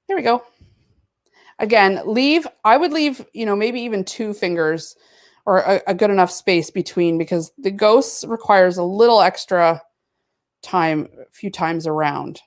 There we go. Again, I would leave, maybe even 2 fingers or a good enough space between, because the ghost requires a little extra time, a few times around.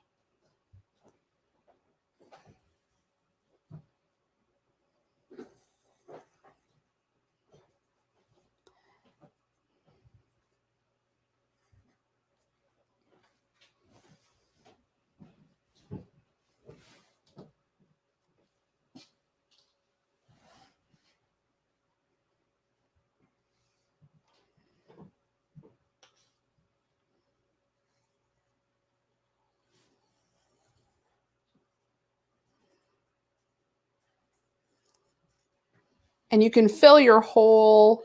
And you can fill your whole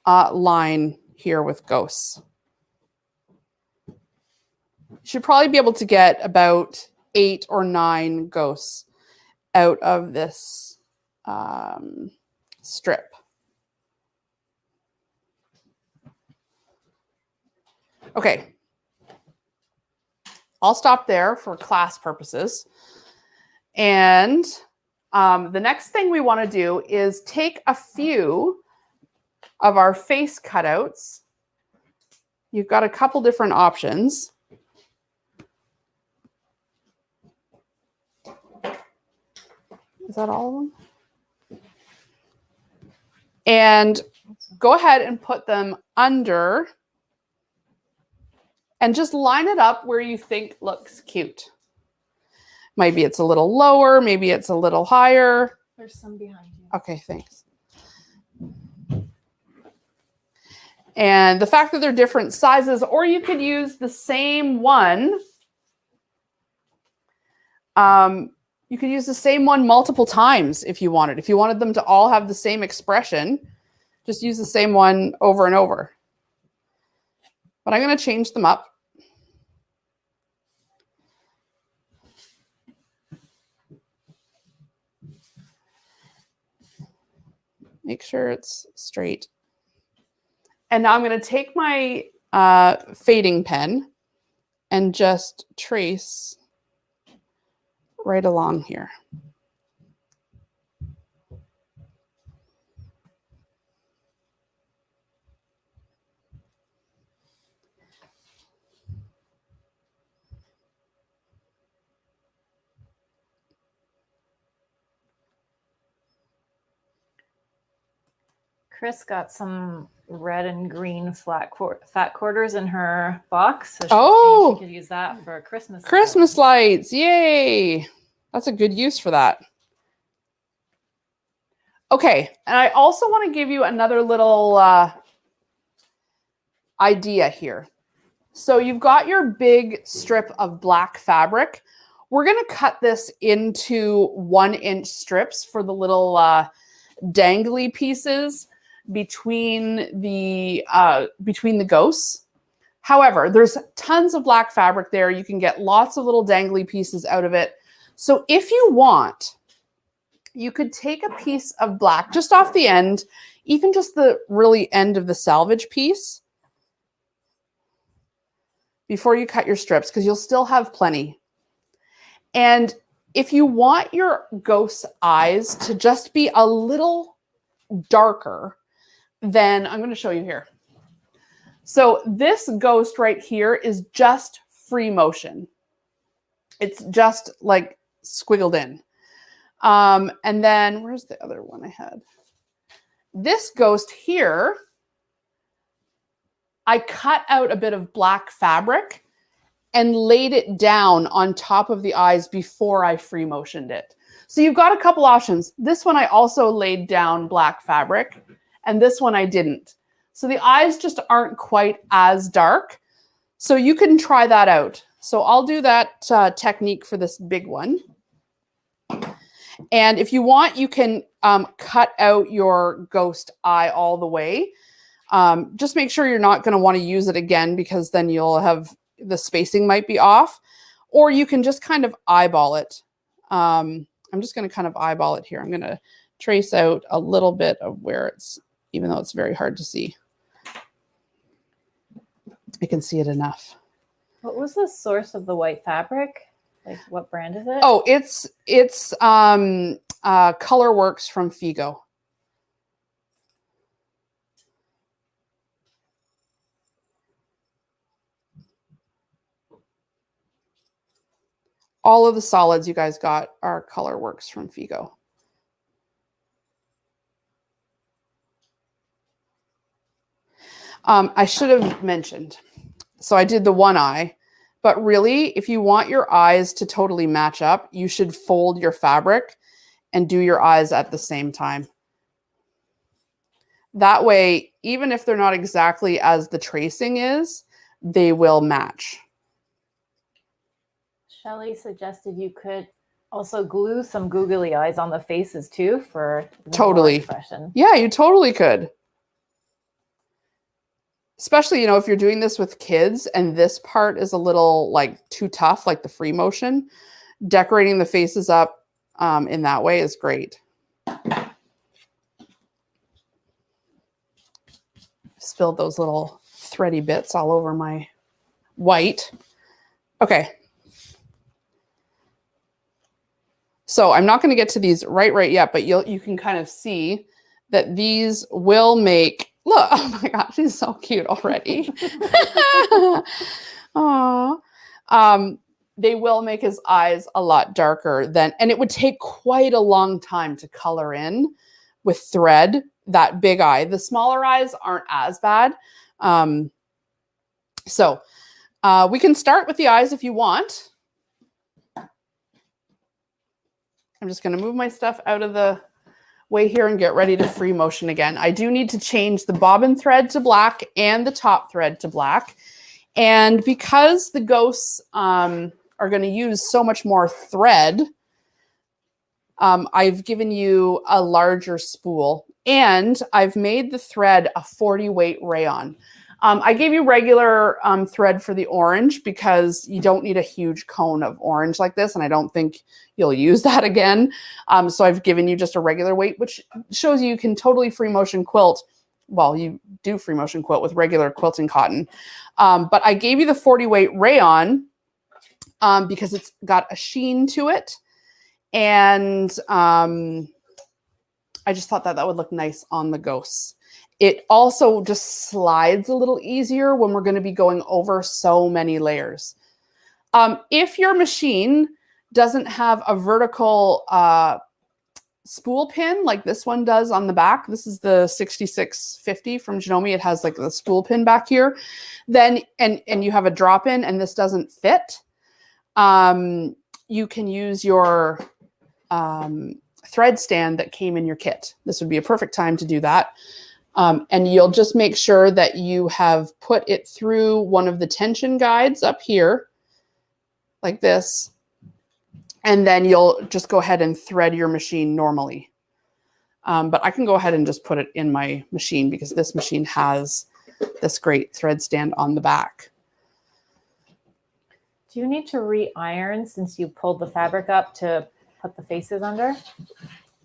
line here with ghosts. You should probably be able to get about 8 or 9 ghosts out of this strip. Okay. I'll stop there for class purposes. And the next thing we want to do is take a few of our face cutouts. You've got a couple different options. Is that all of them? And go ahead and put them under and just line it up where you think looks cute. Maybe it's a little lower, maybe it's a little higher. There's some behind you. Okay, thanks. And the fact that they're different sizes, or you could use the same one. You could use the same one multiple times if you wanted. If you wanted them to all have the same expression, just use the same one over and over. But I'm going to change them up. Make sure it's straight. And now I'm going to take my fading pen and just trace right along here. Chris got some red and green fat quarters in her box. So she could use that for Christmas. Christmas lights. Yay. That's a good use for that. Okay. And I also want to give you another little idea here. So you've got your big strip of black fabric. We're going to cut this into 1-inch strips for the little dangly pieces between the ghosts. However, there's tons of black fabric there. You can get lots of little dangly pieces out of it. So if you want, you could take a piece of black just off the end, even just the really end of the salvage piece, before you cut your strips, because you'll still have plenty. And if you want your ghost's eyes to just be a little darker, then I'm going to show you here. So this ghost right here is just free motion. It's just like squiggled in. And then where's the other one I had? This ghost here, I cut out a bit of black fabric and laid it down on top of the eyes before I free motioned it. So you've got a couple options. This one I also laid down black fabric, and this one I didn't. So the eyes just aren't quite as dark. So you can try that out. So I'll do that technique for this big one. And if you want, you can cut out your ghost eye all the way. Just make sure you're not going to want to use it again, because then you'll have the spacing might be off. Or you can just kind of eyeball it. I'm just going to kind of eyeball it here. I'm going to trace out a little bit of where it's, even though it's very hard to see. I can see it enough. What was the source of the white fabric? Like, what brand is it? Oh, it's Colorworks from Figo. All of the solids you guys got are Colorworks from Figo. I should have mentioned, so I did the one eye, but really, if you want your eyes to totally match up, you should fold your fabric and do your eyes at the same time. That way, even if they're not exactly as the tracing is, they will match. Shelly suggested you could also glue some googly eyes on the faces too for totally expression. Yeah, you totally could. Especially, you know, if you're doing this with kids and this part is a little like too tough, like the free motion, decorating the faces up in that way is great. Spilled those little thready bits all over my white. Okay. So I'm not going to get to these right yet, but you can kind of see that these will make, look, oh my gosh, she's so cute already. Aww. They will make his eyes a lot darker than, and it would take quite a long time to color in with thread, that big eye. The smaller eyes aren't as bad. So we can start with the eyes if you want. I'm just going to move my stuff out of the way here and get ready to free motion again. I do need to change the bobbin thread to black and the top thread to black. And because the ghosts are going to use so much more thread, I've given you a larger spool, and I've made the thread a 40 weight rayon. I gave you regular thread for the orange because you don't need a huge cone of orange like this, and I don't think you'll use that again. So I've given you just a regular weight, which shows you can totally free motion quilt. Well, you do free motion quilt with regular quilting cotton. But I gave you the 40 weight rayon because it's got a sheen to it. And I just thought that that would look nice on the ghosts. It also just slides a little easier when we're going to be going over so many layers. If your machine doesn't have a vertical spool pin like this one does on the back, this is the 6650 from Janome, it has like the spool pin back here, then and you have a drop in and this doesn't fit, you can use your thread stand that came in your kit. This would be a perfect time to do that. And you'll just make sure that you have put it through one of the tension guides up here, like this. And then you'll just go ahead and thread your machine normally. But I can go ahead and just put it in my machine because this machine has this great thread stand on the back. Do you need to re-iron since you pulled the fabric up to put the faces under?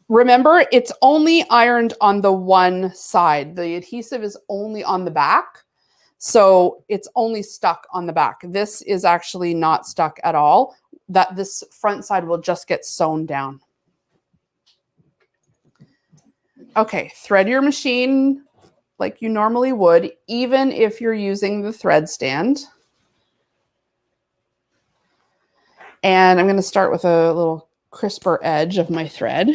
Remember, it's only ironed on the one side. The adhesive is only on the back. So it's only stuck on the back. This is actually not stuck at all. This front side will just get sewn down. Okay, thread your machine like you normally would, even if you're using the thread stand. And I'm going to start with a little crisper edge of my thread.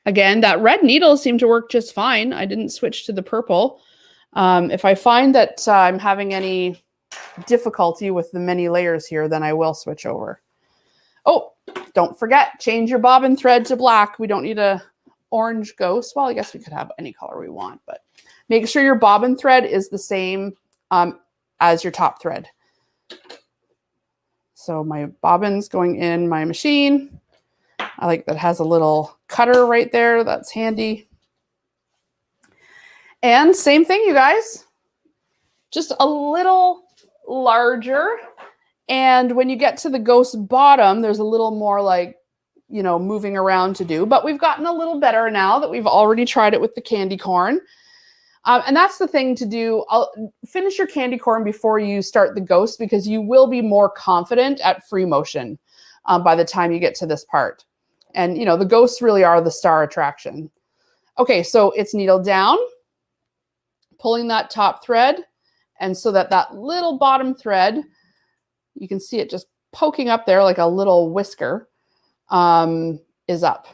Again, that red needle seemed to work just fine. I didn't switch to the purple. If I find that I'm having any difficulty with the many layers here, then I will switch over. Oh, don't forget, change your bobbin thread to black. We don't need a orange ghost. Well, I guess we could have any color we want, but make sure your bobbin thread is the same as your top thread. So my bobbin's going in my machine. I like that it has a little cutter right there. That's handy. And same thing, you guys. Just a little larger. And when you get to the ghost bottom, there's a little more like, you know, moving around to do. But we've gotten a little better now that we've already tried it with the candy corn. And that's the thing to do. Finish your candy corn before you start the ghost, because you will be more confident at free motion by the time you get to this part. And, you know, the ghosts really are the star attraction. Okay, so it's needle down, pulling that top thread. And so that little bottom thread, you can see it just poking up there like a little whisker, is up.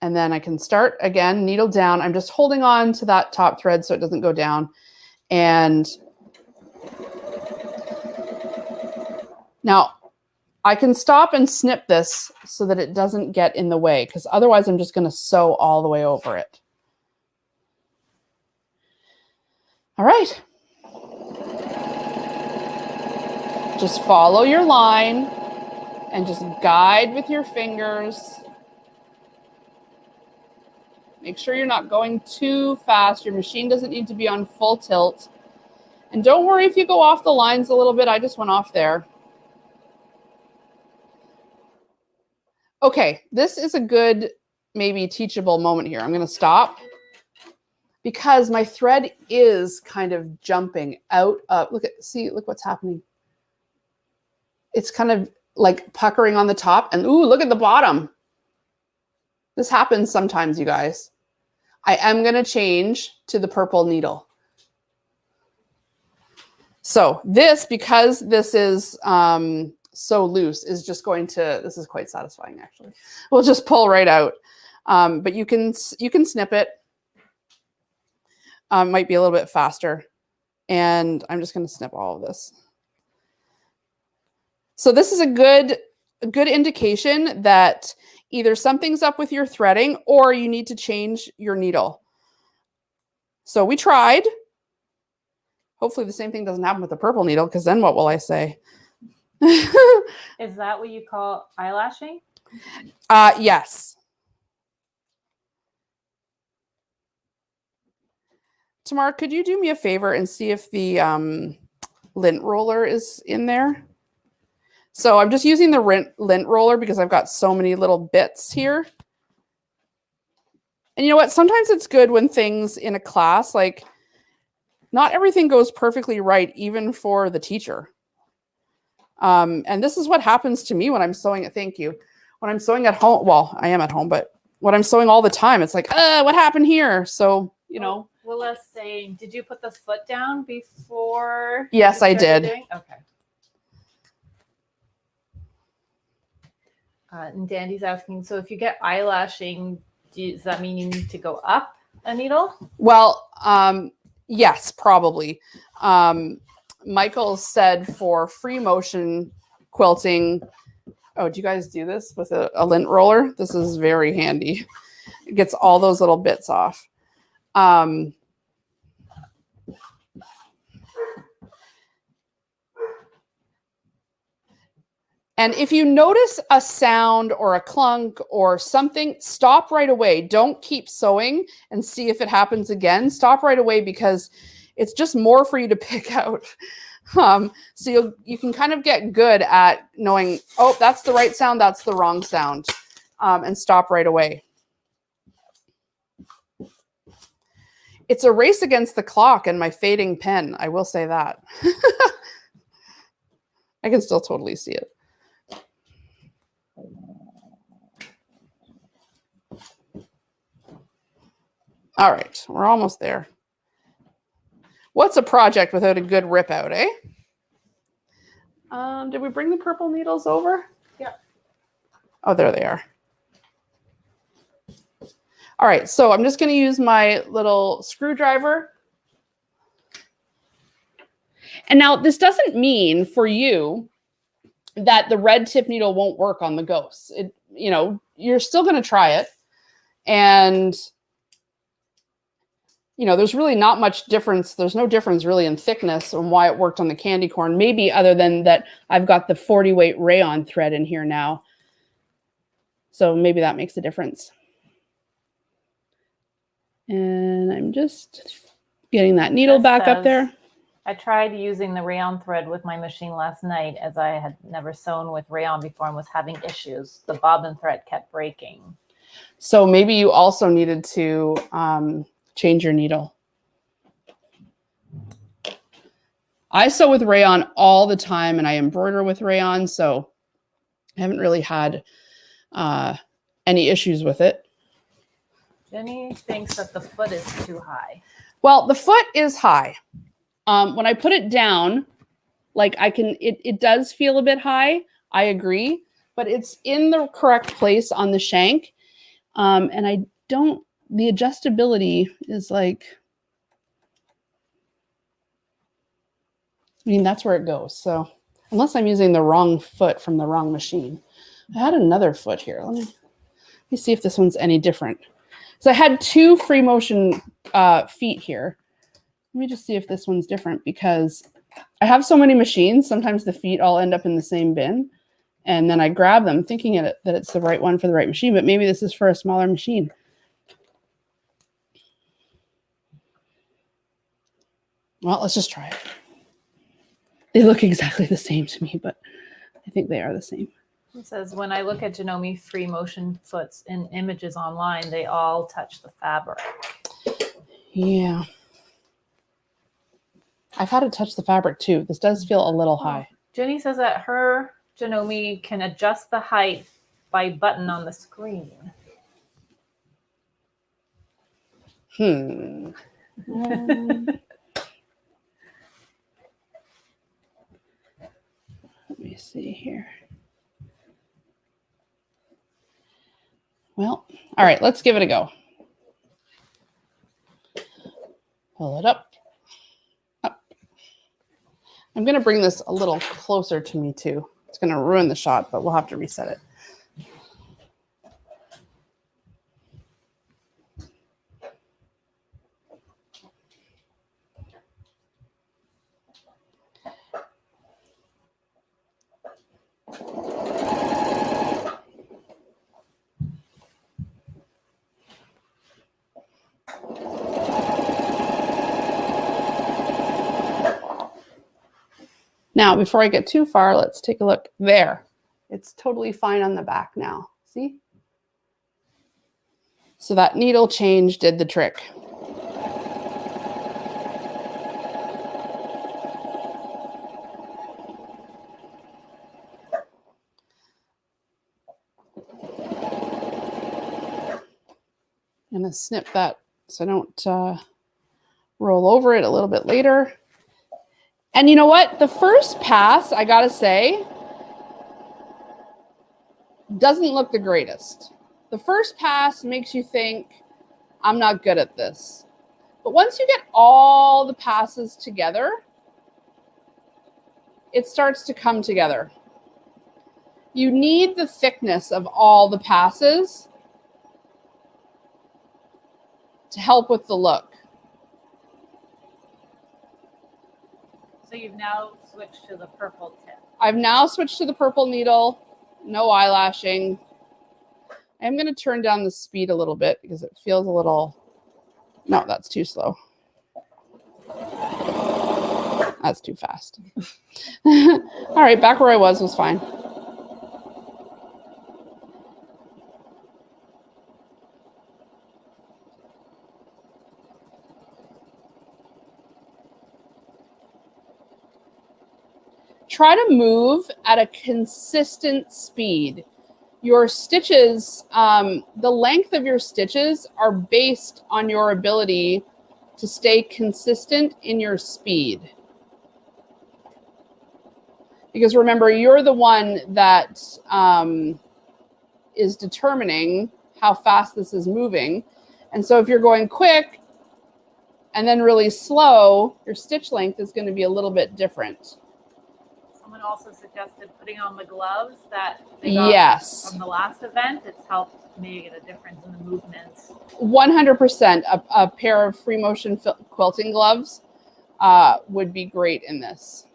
And then I can start again, needle down. I'm just holding on to that top thread so it doesn't go down. And now I can stop and snip this so that it doesn't get in the way, because otherwise I'm just going to sew all the way over it. All right. Just follow your line and just guide with your fingers. Make sure you're not going too fast. Your machine doesn't need to be on full tilt. And don't worry if you go off the lines a little bit. I just went off there. Okay, this is a good, maybe teachable moment here. I'm going to stop because my thread is kind of jumping out of, look what's happening. It's kind of like puckering on the top, and ooh, look at the bottom. This happens sometimes, you guys. I am going to change to the purple needle. So this, because this is so loose, is just going to, this is quite satisfying actually. We'll just pull right out. But you can snip it. Might be a little bit faster. And I'm just going to snip all of this. So this is a good indication that either something's up with your threading or you need to change your needle. So we tried. Hopefully the same thing doesn't happen with the purple needle, because then what will I say? Is that what you call eyelashing? Yes. Tamar, could you do me a favor and see if the lint roller is in there? So I'm just using the lint roller because I've got so many little bits here. And you know what? Sometimes it's good when things in a class, like not everything goes perfectly right, even for the teacher. And this is what happens to me when I'm sewing it. Thank you. When I'm sewing at home, well, I am at home, but when I'm sewing all the time, it's like, what happened here? So, you know. Willa's saying, did you put the foot down before? Yes, I did. Okay. And Dandy's asking, so if you get eyelashing, does that mean you need to go up a needle? Well, yes, probably. Michael said for free motion quilting, oh, do you guys do this with a lint roller? This is very handy. It gets all those little bits off. And if you notice a sound or a clunk or something, stop right away. Don't keep sewing and see if it happens again. Stop right away, because it's just more for you to pick out. So you can kind of get good at knowing, oh, that's the right sound, that's the wrong sound, and stop right away. It's a race against the clock and my fading pen. I will say that. I can still totally see it. All right, we're almost there. What's a project without a good rip out, eh? Did we bring the purple needles over? Yeah. Oh, there they are. All right, so I'm just going to use my little screwdriver. And now this doesn't mean for you that the red tip needle won't work on the ghosts. You know, you're still going to try it. And you know, there's really not much difference. There's no difference really in thickness and why it worked on the candy corn, maybe other than that I've got the 40 weight rayon thread in here now. So maybe that makes a difference. And I'm just getting that needle back up there. I tried using the rayon thread with my machine last night as I had never sewn with rayon before and was having issues. The bobbin thread kept breaking. So maybe you also needed to change your needle. I sew with rayon all the time and I embroider with rayon, so I haven't really had any issues with it. Jenny thinks that the foot is too high. Well, the foot is high. When I put it down, like it does feel a bit high. I agree, but it's in the correct place on the shank. And the adjustability is like, I mean, that's where it goes. So unless I'm using the wrong foot from the wrong machine. I had another foot here. Let me see if this one's any different. So I had two free motion feet here. Let me just see if this one's different because I have so many machines. Sometimes the feet all end up in the same bin. And then I grab them thinking that it's the right one for the right machine, but maybe this is for a smaller machine. Well, let's just try it. They look exactly the same to me, but I think they are the same. It says, when I look at Janome free motion foots in images online, they all touch the fabric. Yeah. I've had to touch the fabric too. This does feel a little high. Jenny says that her Janome can adjust the height by button on the screen. Let me see here. Well, all right, let's give it a go. Pull it up. Up. I'm going to bring this a little closer to me too. It's going to ruin the shot, but we'll have to reset it. Now, before I get too far, let's take a look there. It's totally fine on the back now. See? So that needle change did the trick. I'm going to snip that so I don't roll over it a little bit later. And you know what? The first pass, I got to say, doesn't look the greatest. The first pass makes you think, I'm not good at this. But once you get all the passes together, it starts to come together. You need the thickness of all the passes to help with the look. So you've now switched to the purple tip. I've now switched to the purple needle. No eyelashing. I'm going to turn down the speed a little bit because it feels a little... No, that's too slow. That's too fast. All right, back where I was fine. Try to move at a consistent speed. Your stitches, the length of your stitches are based on your ability to stay consistent in your speed. Because remember, you're the one that is determining how fast this is moving. And so if you're going quick and then really slow, your stitch length is going to be a little bit different. Someone also suggested putting on the gloves that they got from the last event. It's helped make a difference in the movements. 100%. A pair of free motion quilting gloves would be great in this.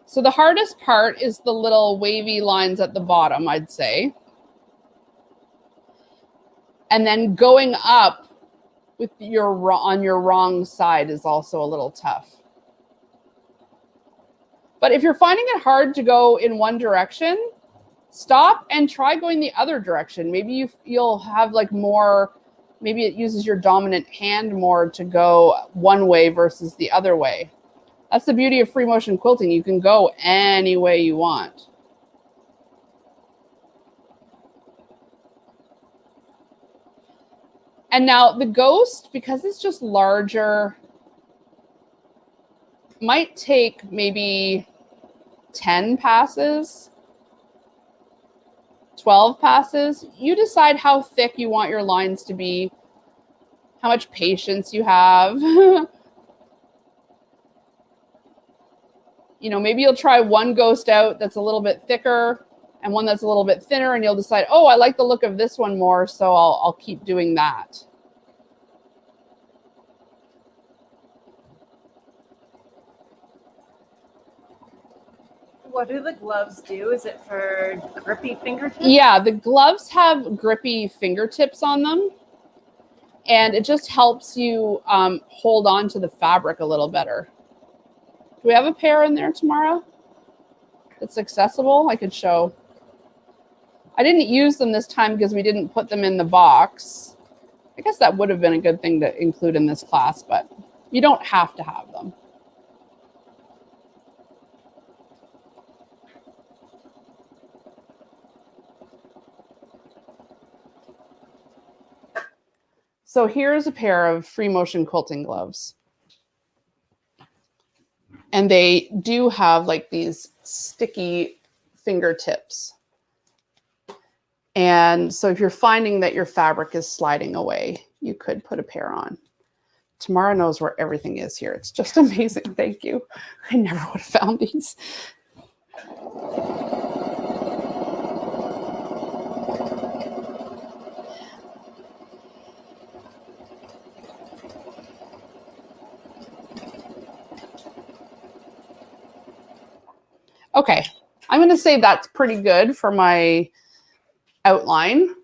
So the hardest part is the little wavy lines at the bottom, I'd say. And then going up with on your wrong side is also a little tough. But if you're finding it hard to go in one direction, stop and try going the other direction. Maybe you'll have like more, maybe it uses your dominant hand more to go one way versus the other way. That's the beauty of free motion quilting. You can go any way you want. And now the ghost, because it's just larger, might take maybe 10 passes, 12 passes. You decide how thick you want your lines to be, how much patience you have. You know, maybe you'll try one ghost out that's a little bit thicker and one that's a little bit thinner, and you'll decide, oh, I like the look of this one more, so I'll keep doing that. What do the gloves do? Is it for grippy fingertips? Yeah, the gloves have grippy fingertips on them, and it just helps you hold on to the fabric a little better. Do we have a pair in there tomorrow that's accessible? I could show. I didn't use them this time because we didn't put them in the box. I guess that would have been a good thing to include in this class, but you don't have to have them. So here's a pair of free motion quilting gloves. And they do have like these sticky fingertips. And so if you're finding that your fabric is sliding away, you could put a pair on. Tamara knows where everything is here. It's just amazing. Thank you. I never would have found these. Okay, I'm going to say that's pretty good for my outline.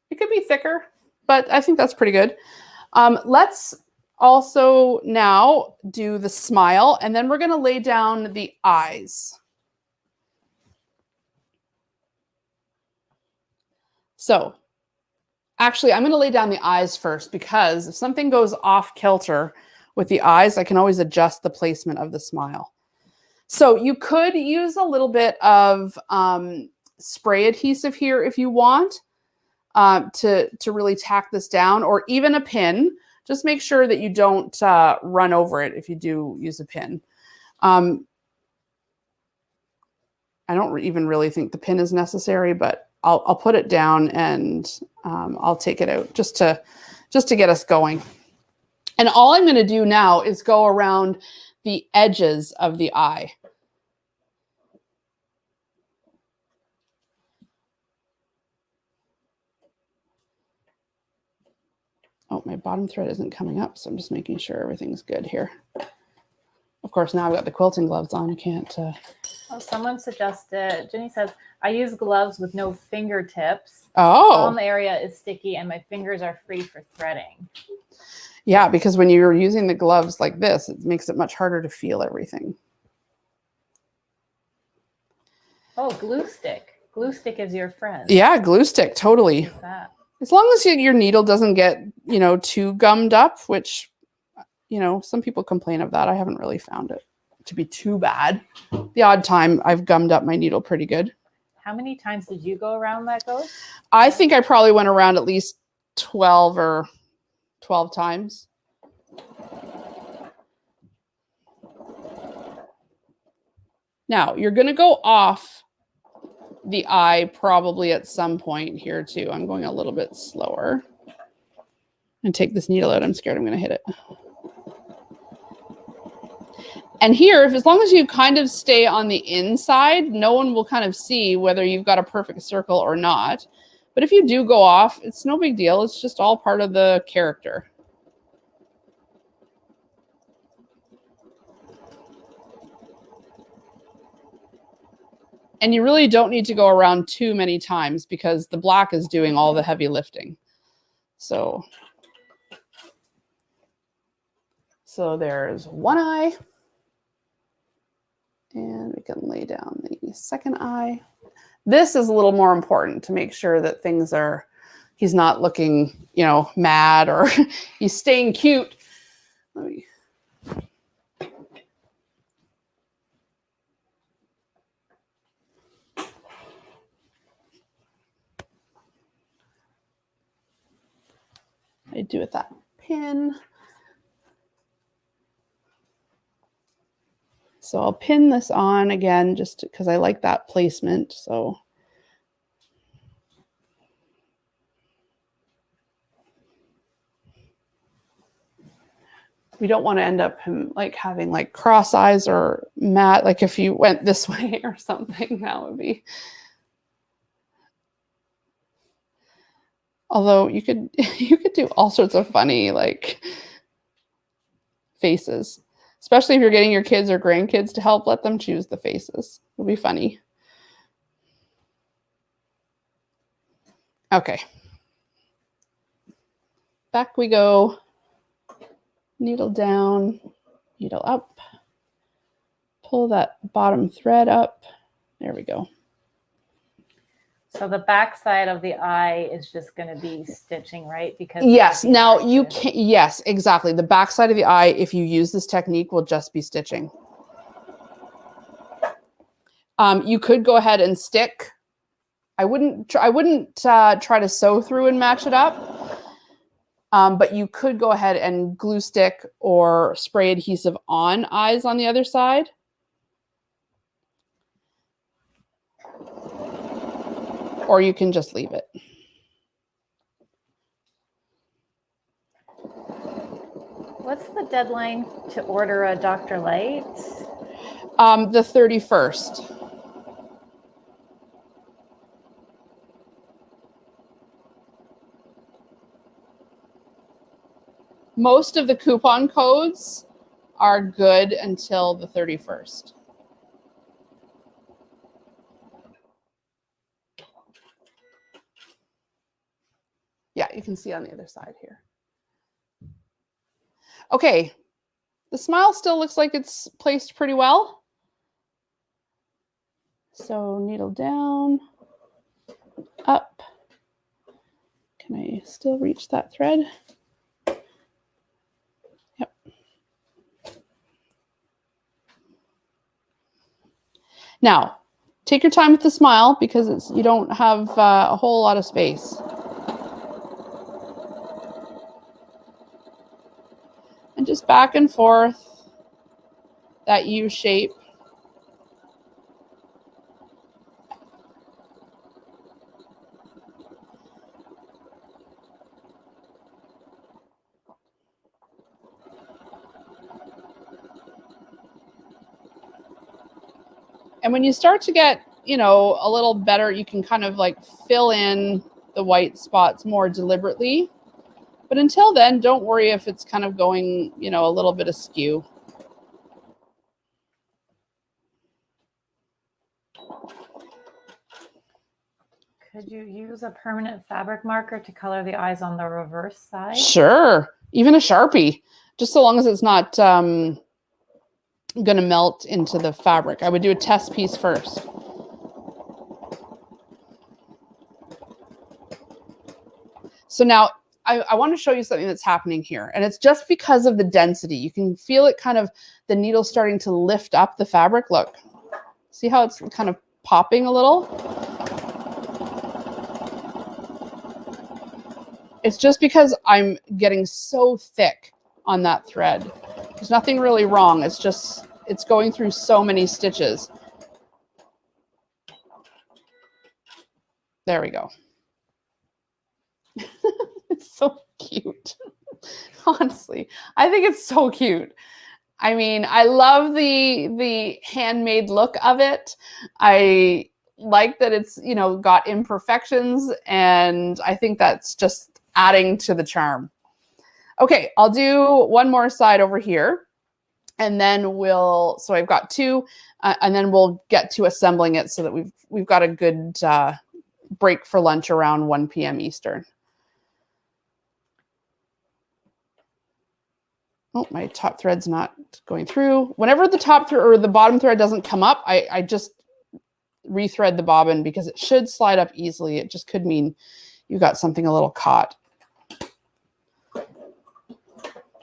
It could be thicker, but I think that's pretty good. Let's also now do the smile, and then we're going to lay down the eyes. So actually, I'm going to lay down the eyes first, because if something goes off kilter with the eyes, I can always adjust the placement of the smile. So you could use a little bit of spray adhesive here if you want to really tack this down, or even a pin. Just make sure that you don't run over it if you do use a pin. I don't even really think the pin is necessary, but I'll put it down and I'll take it out just to get us going. And all I'm going to do now is go around the edges of the eye. Oh, my bottom thread isn't coming up, so I'm just making sure everything's good here. Of course, now I've got the quilting gloves on. I can't. Oh, someone suggested, Jenny says, I use gloves with no fingertips. Oh. Palm area is sticky and my fingers are free for threading. Yeah, because when you're using the gloves like this, it makes it much harder to feel everything. Oh, glue stick. Glue stick is your friend. Yeah, glue stick, totally. What's that? As long as your needle doesn't get, too gummed up, which, some people complain of that. I haven't really found it to be too bad. The odd time I've gummed up my needle pretty good. How many times did you go around that ghost? I think I probably went around at least 12 times. Now, you're going to go off the eye probably at some point here too. I'm going a little bit slower. And take this needle out. I'm scared I'm going to hit it. And here, as long as you kind of stay on the inside, no one will kind of see whether you've got a perfect circle or not. But if you do go off, it's no big deal. It's just all part of the character. And you really don't need to go around too many times because the black is doing all the heavy lifting. So there's one eye. And we can lay down the second eye. This is a little more important to make sure that things are, he's not looking, you know, mad or he's staying cute. Let me. I do with that pin. So I'll pin this on again, just because I like that placement. So we don't want to end up him like having like cross eyes or matte. Like if you went this way or something, that would be. Although you could do all sorts of funny like faces. Especially if you're getting your kids or grandkids to help, let them choose the faces. It'll be funny. Okay. Back we go. Needle down, needle up. Pull that bottom thread up. There we go. So the back side of the eye is just going to be stitching, right? Because yes, now you can, yes, exactly. The back side of the eye, if you use this technique, will just be stitching. You could go ahead and stick. I wouldn't try to sew through and match it up. But you could go ahead and glue stick or spray adhesive on eyes on the other side. Or you can just leave it. What's the deadline to order a Dr. Light? The 31st. Most of the coupon codes are good until the 31st. Yeah, you can see on the other side here. Okay, the smile still looks like it's placed pretty well. So needle down, up. Can I still reach that thread? Yep. Now, take your time with the smile because you don't have a whole lot of space. And just back and forth, that U shape. And when you start to get, you know, a little better, you can kind of like fill in the white spots more deliberately. But until then, don't worry if it's kind of going, you know, a little bit askew. Could you use a permanent fabric marker to color the eyes on the reverse side? Sure. Even a Sharpie, just so long as it's not going to melt into the fabric. I would do a test piece first. So now I want to show you something that's happening here. And it's just because of the density. You can feel it kind of, the needle starting to lift up the fabric. Look, see how it's kind of popping a little? It's just because I'm getting so thick on that thread. There's nothing really wrong. It's just, it's going through so many stitches. There we go. It's so cute. Honestly, I think it's so cute. I mean, I love the handmade look of it. I like that it's, you know, got imperfections, and I think that's just adding to the charm. Okay, I'll do one more side over here. And then so I've got 2, and then we'll get to assembling it so that we've got a good break for lunch around 1 p.m. Eastern. Oh, my top thread's not going through. Whenever the top thread or the bottom thread doesn't come up, I just rethread the bobbin because it should slide up easily. It just could mean you got something a little caught.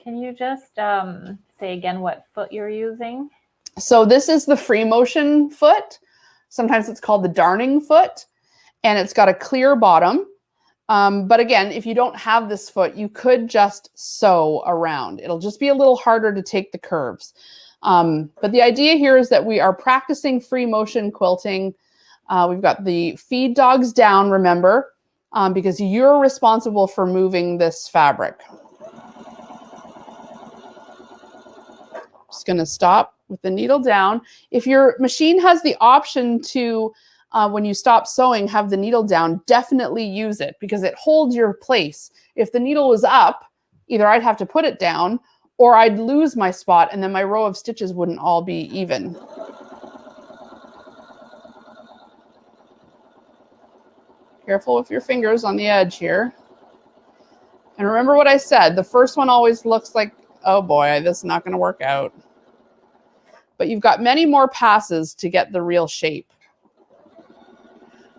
Can you just say again what foot you're using? So this is the free motion foot. Sometimes it's called the darning foot, and it's got a clear bottom. But again, if you don't have this foot, you could just sew around. It'll just be a little harder to take the curves. But the idea here is that we are practicing free motion quilting. We've got the feed dogs down, remember, because you're responsible for moving this fabric. Just going to stop with the needle down. If your machine has the option to, when you stop sewing, have the needle down, definitely use it because it holds your place. If the needle was up, either I'd have to put it down or I'd lose my spot and then my row of stitches wouldn't all be even. Careful with your fingers on the edge here. And remember what I said, the first one always looks like, oh boy, this is not going to work out. But you've got many more passes to get the real shape.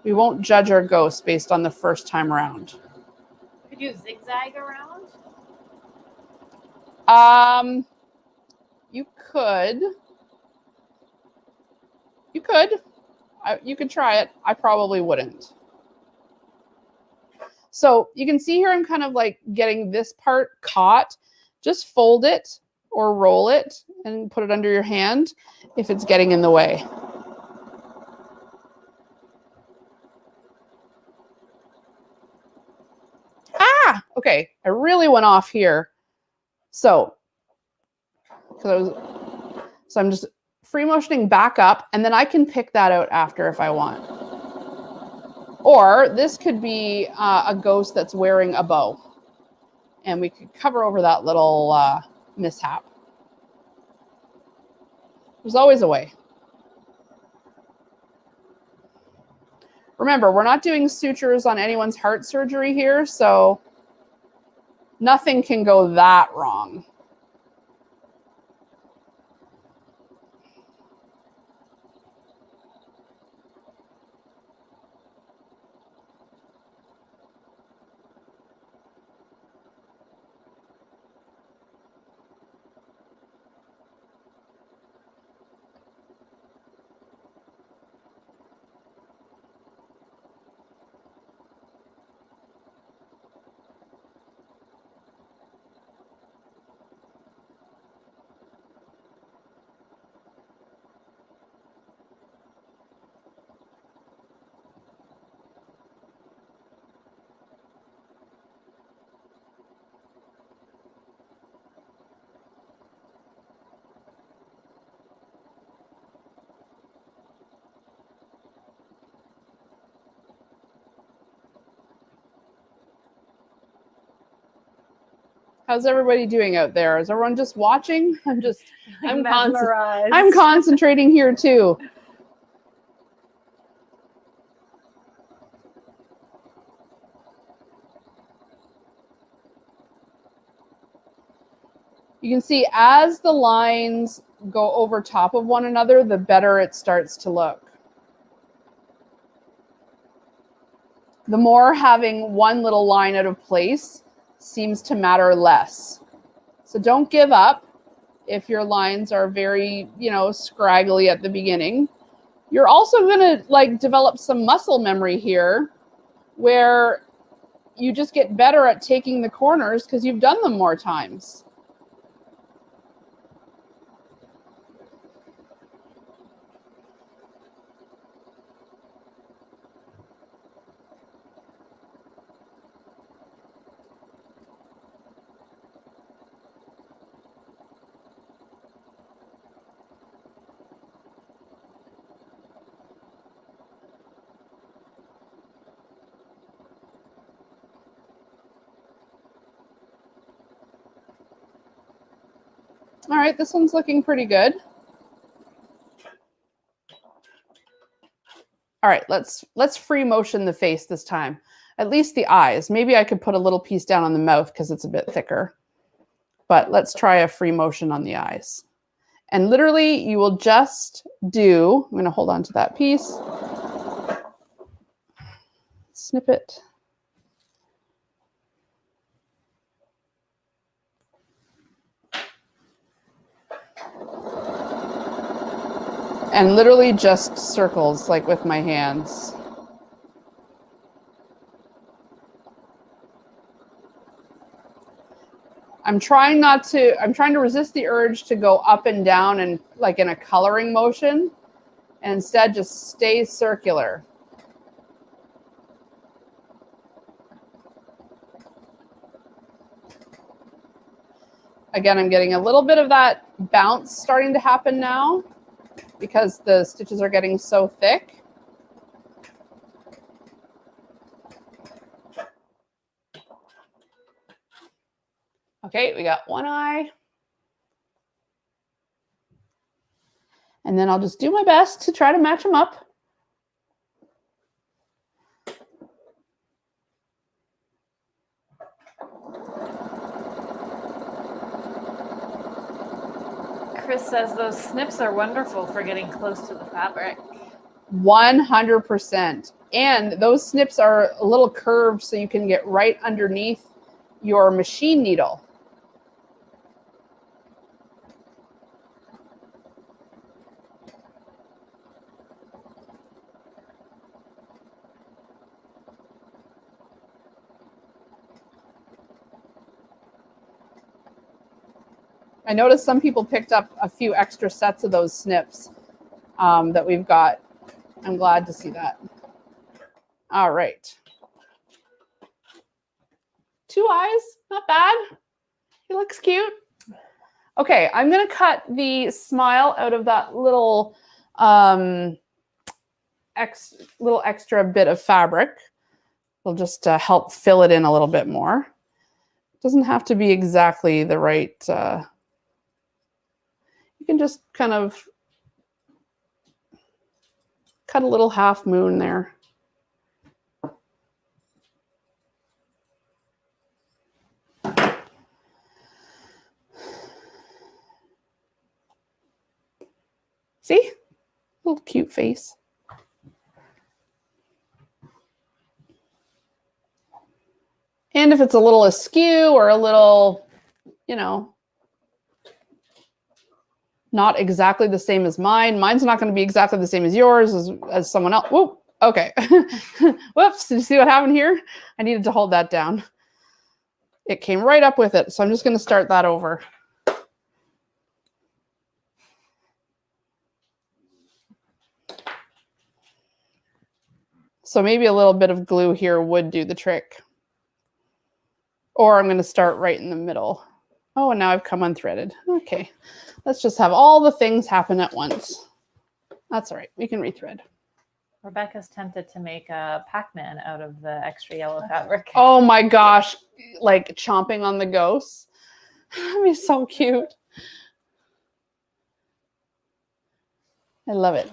We won't judge our ghosts based on the first time around. Could you zigzag around? You could. You could try it. I probably wouldn't. So you can see here I'm kind of like getting this part caught. Just fold it or roll it and put it under your hand if it's getting in the way. Ah, okay. I really went off here. So I'm just free motioning back up, and then I can pick that out after if I want. Or this could be a ghost that's wearing a bow, and we could cover over that little mishap. There's always a way. Remember, we're not doing sutures on anyone's heart surgery here, so nothing can go that wrong. How's everybody doing out there? Is everyone just watching? I'm concentrating here too. You can see as the lines go over top of one another, the better it starts to look. The more having one little line out of place seems to matter less. So don't give up if your lines are very, scraggly at the beginning. You're also going to develop some muscle memory here where you just get better at taking the corners because you've done them more times. All right, this one's looking pretty good. All right, let's free motion the face this time. At least the eyes. Maybe I could put a little piece down on the mouth because it's a bit thicker. But let's try a free motion on the eyes. And literally, you will just do, I'm going to hold on to that piece. Snip it. And literally just circles, like with my hands. I'm trying to resist the urge to go up and down and like in a coloring motion, and instead just stay circular. Again, I'm getting a little bit of that bounce starting to happen now because the stitches are getting so thick. Okay, we got one eye. And then I'll just do my best to try to match them up. Chris says those snips are wonderful for getting close to the fabric. 100%. And those snips are a little curved so you can get right underneath your machine needle. I noticed some people picked up a few extra sets of those snips that we've got. I'm glad to see that. All right. 2 eyes, not bad. He looks cute. Okay, I'm gonna cut the smile out of that little extra bit of fabric. It'll just help fill it in a little bit more. It doesn't have to be exactly the right, you can just kind of cut a little half moon there. See? Little cute face. And if it's a little askew or a little, you know, not exactly the same as mine. Mine's not going to be exactly the same as yours, as someone else. Whoop, okay. Whoops, did you see what happened here? I needed to hold that down. It came right up with it, so I'm just going to start that over. So maybe a little bit of glue here would do the trick. Or I'm going to start right in the middle. Oh, and now I've come unthreaded. Okay, let's just have all the things happen at once. That's all right. We can rethread. Rebecca's tempted to make a Pac-Man out of the extra yellow fabric. Oh my gosh, like chomping on the ghosts. That'd be so cute. I love it.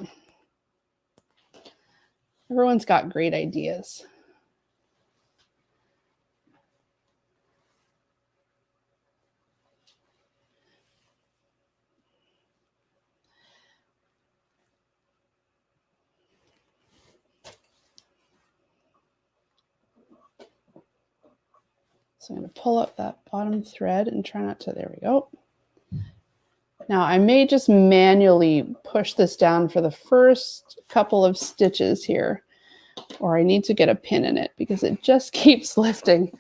Everyone's got great ideas. So I'm going to pull up that bottom thread and try not to, there we go. Now I may just manually push this down for the first couple of stitches here, or I need to get a pin in it because it just keeps lifting.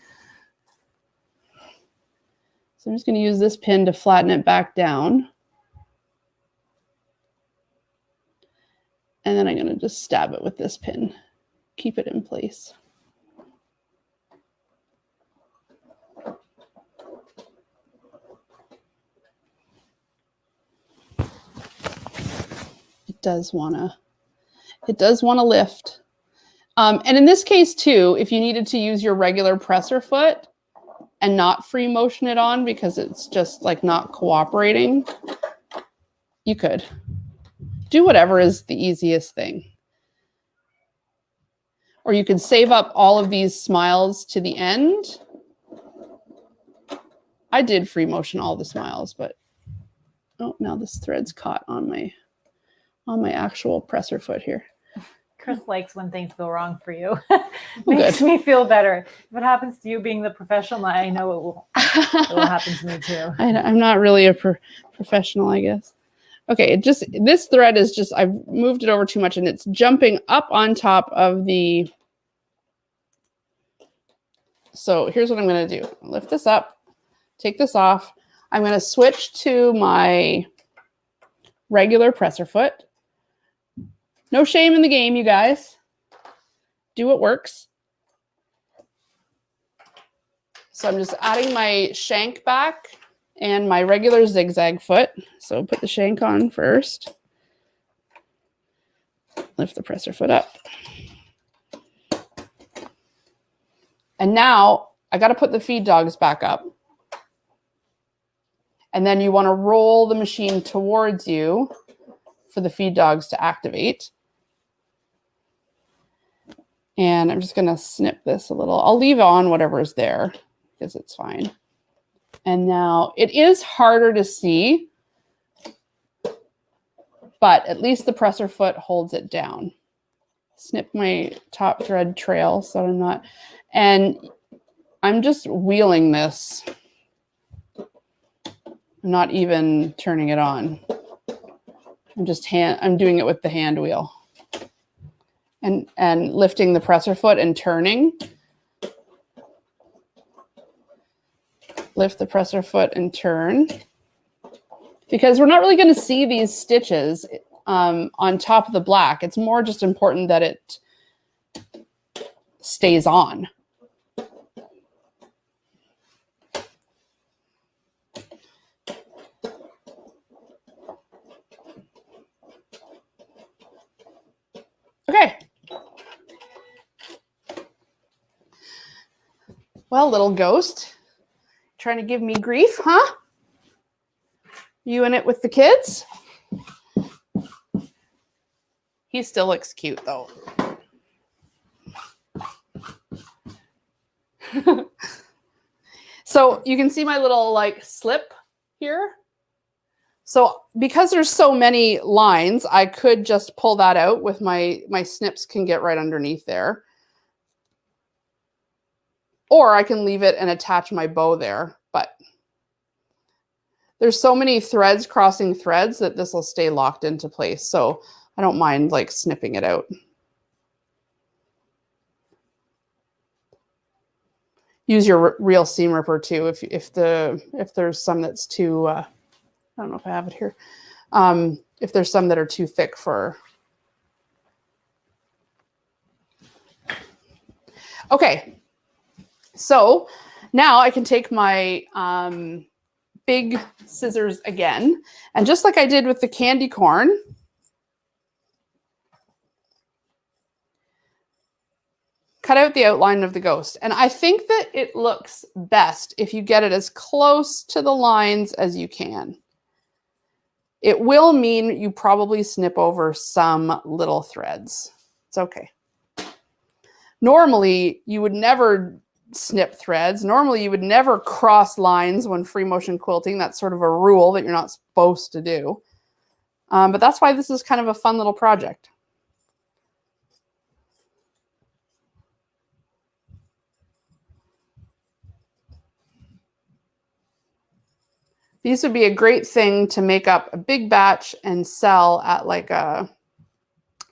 So I'm just going to use this pin to flatten it back down. And then I'm going to just stab it with this pin, keep it in place. It does want to lift. And in this case too, if you needed to use your regular presser foot, and not free motion it on because it's just like not cooperating, you could. Do whatever is the easiest thing. Or you could save up all of these smiles to the end. I did free motion all the smiles, but oh, now this thread's caught on my actual presser foot here. Chris likes when things go wrong for you. Makes me feel better. If it happens to you being the professional, I know it will happen to me too. I'm not really a professional, I guess. Okay, this thread is just, I've moved it over too much and it's jumping up on top of the, so here's what I'm gonna do. Lift this up, take this off. I'm gonna switch to my regular presser foot. No shame in the game, you guys. Do what works. So I'm just adding my shank back and my regular zigzag foot. So put the shank on first. Lift the presser foot up. And now I got to put the feed dogs back up. And then you want to roll the machine towards you for the feed dogs to activate. And I'm just going to snip this a little. I'll leave on whatever is there because it's fine. And now it is harder to see, but at least the presser foot holds it down. Snip my top thread trail so I'm not, and I'm just wheeling this. I'm not even turning it on. I'm doing it with the hand wheel. And lifting the presser foot and turning. Lift the presser foot and turn. Because we're not really going to see these stitches on top of the black. It's more just important that it stays on. Okay. Well, little ghost, trying to give me grief, huh? You in it with the kids? He still looks cute, though. So you can see my little like slip here. So because there's so many lines, I could just pull that out with my snips can get right underneath there. Or I can leave it and attach my bow there, but there's so many threads crossing threads that this will stay locked into place. So I don't mind like snipping it out. Use your real seam ripper too if there's some that's too I don't know if I have it here. If there's some that are too thick for. Okay. So now I can take my big scissors again, and just like I did with the candy corn, cut out the outline of the ghost. And I think that it looks best if you get it as close to the lines as you can. It will mean you probably snip over some little threads. It's okay. Normally, you would never snip threads. Normally, you would never cross lines when free motion quilting. That's sort of a rule that you're not supposed to do. But that's why this is kind of a fun little project. These would be a great thing to make up a big batch and sell at like a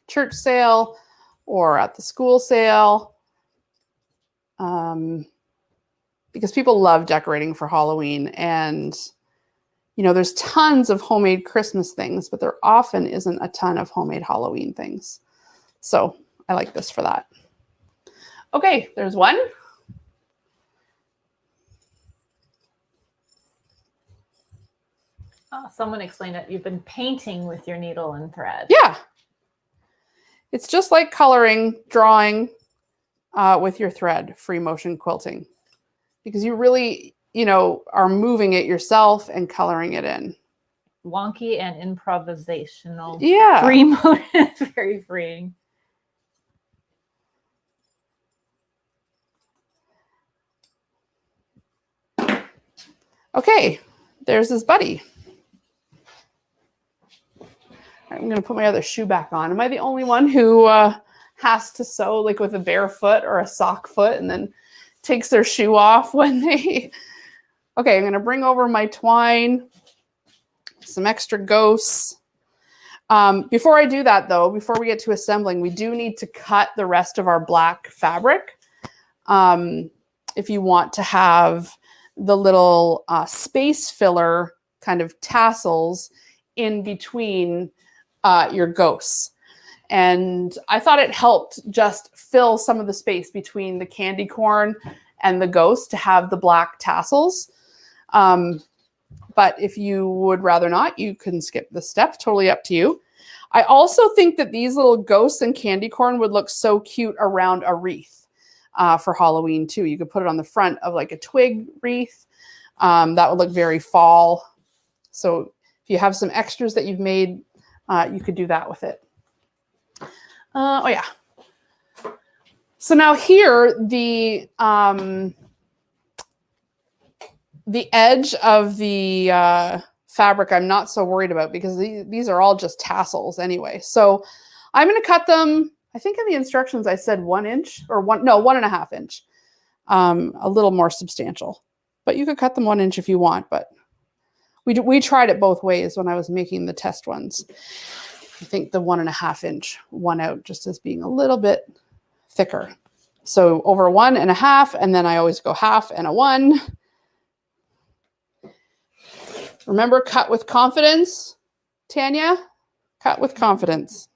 church sale or at the school sale. Because people love decorating for Halloween, and you know, there's tons of homemade Christmas things, but there often isn't a ton of homemade Halloween things. So I like this for that. Okay, there's one. Oh, someone explained that you've been painting with your needle and thread. Yeah. It's just like coloring, drawing with your thread, free motion quilting. because you really, are moving it yourself and coloring it in. Wonky and improvisational. Yeah. Free mode is very freeing. Okay, there's his buddy. I'm going to put my other shoe back on. Am I the only one who has to sew like with a bare foot or a sock foot and then takes their shoe off when they... Okay, I'm going to bring over my twine, some extra ghosts. Before I do that, though, before we get to assembling, we do need to cut the rest of our black fabric. If you want to have the little space filler kind of tassels in between your ghosts. And I thought it helped just fill some of the space between the candy corn and the ghost to have the black tassels. But if you would rather not, you can skip this step, totally up to you. I also think that these little ghosts and candy corn would look so cute around a wreath for Halloween too. You could put it on the front of like a twig wreath. That would look very fall. So if you have some extras that you've made, you could do that with it. Oh yeah. So now here, the edge of the fabric I'm not so worried about because these are all just tassels anyway. So I'm going to cut them. I think in the instructions I said 1 inch or 1.5 inch. A little more substantial, but you could cut them 1 inch if you want. But we tried it both ways when I was making the test ones. I think the 1.5 inch won out just as being a little bit thicker. So over 1.5, and then I always go half and a 1. Remember, cut with confidence, Tanya. Cut with confidence.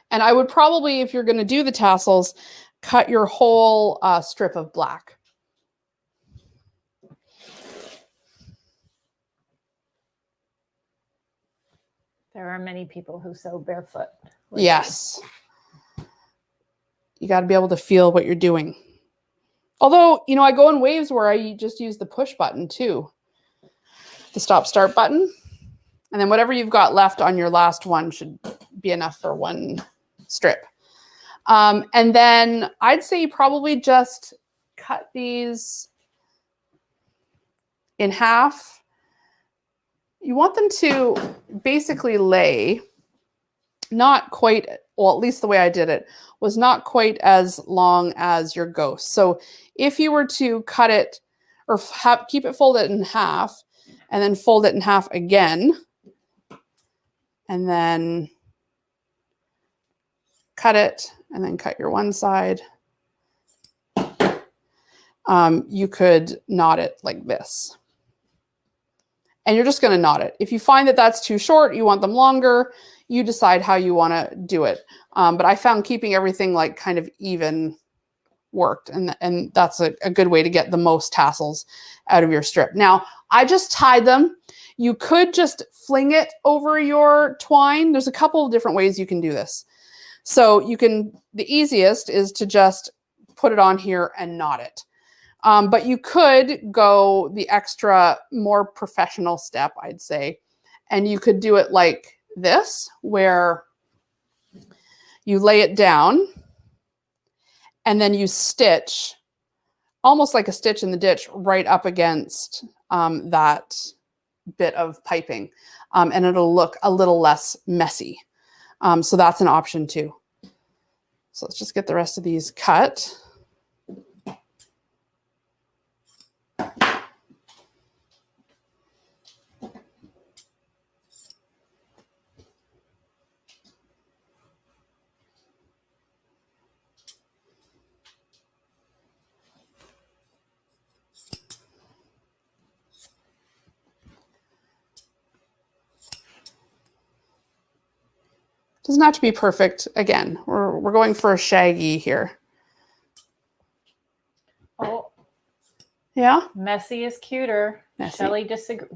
And I would probably, if you're going to do the tassels, cut your whole strip of black. There are many people who sew barefoot. Yes. You got to be able to feel what you're doing. Although, I go in waves where I just use the push button too. The stop-start button. And then whatever you've got left on your last one should be enough for one strip. And then I'd say probably just cut these in half. You want them to basically lay not quite, well, at least the way I did it, was not quite as long as your ghost. So if you were to cut it or keep it folded in half and then fold it in half again, and then cut it and then cut your one side, you could knot it like this. And you're just going to knot it. If you find that that's too short, you want them longer, you decide how you want to do it. But I found keeping everything like kind of even worked. And that's a good way to get the most tassels out of your strip. Now, I just tied them. You could just fling it over your twine. There's a couple of different ways you can do this. So the easiest is to just put it on here and knot it. But you could go the extra, more professional step, I'd say, and you could do it like this, where you lay it down and then you stitch, almost like a stitch in the ditch, right up against that bit of piping, and it'll look a little less messy. So that's an option too. So let's just get the rest of these cut. Doesn't have to be perfect. Again, we're going for a shaggy here. Oh. Yeah. Messy is cuter. Messy. Shelley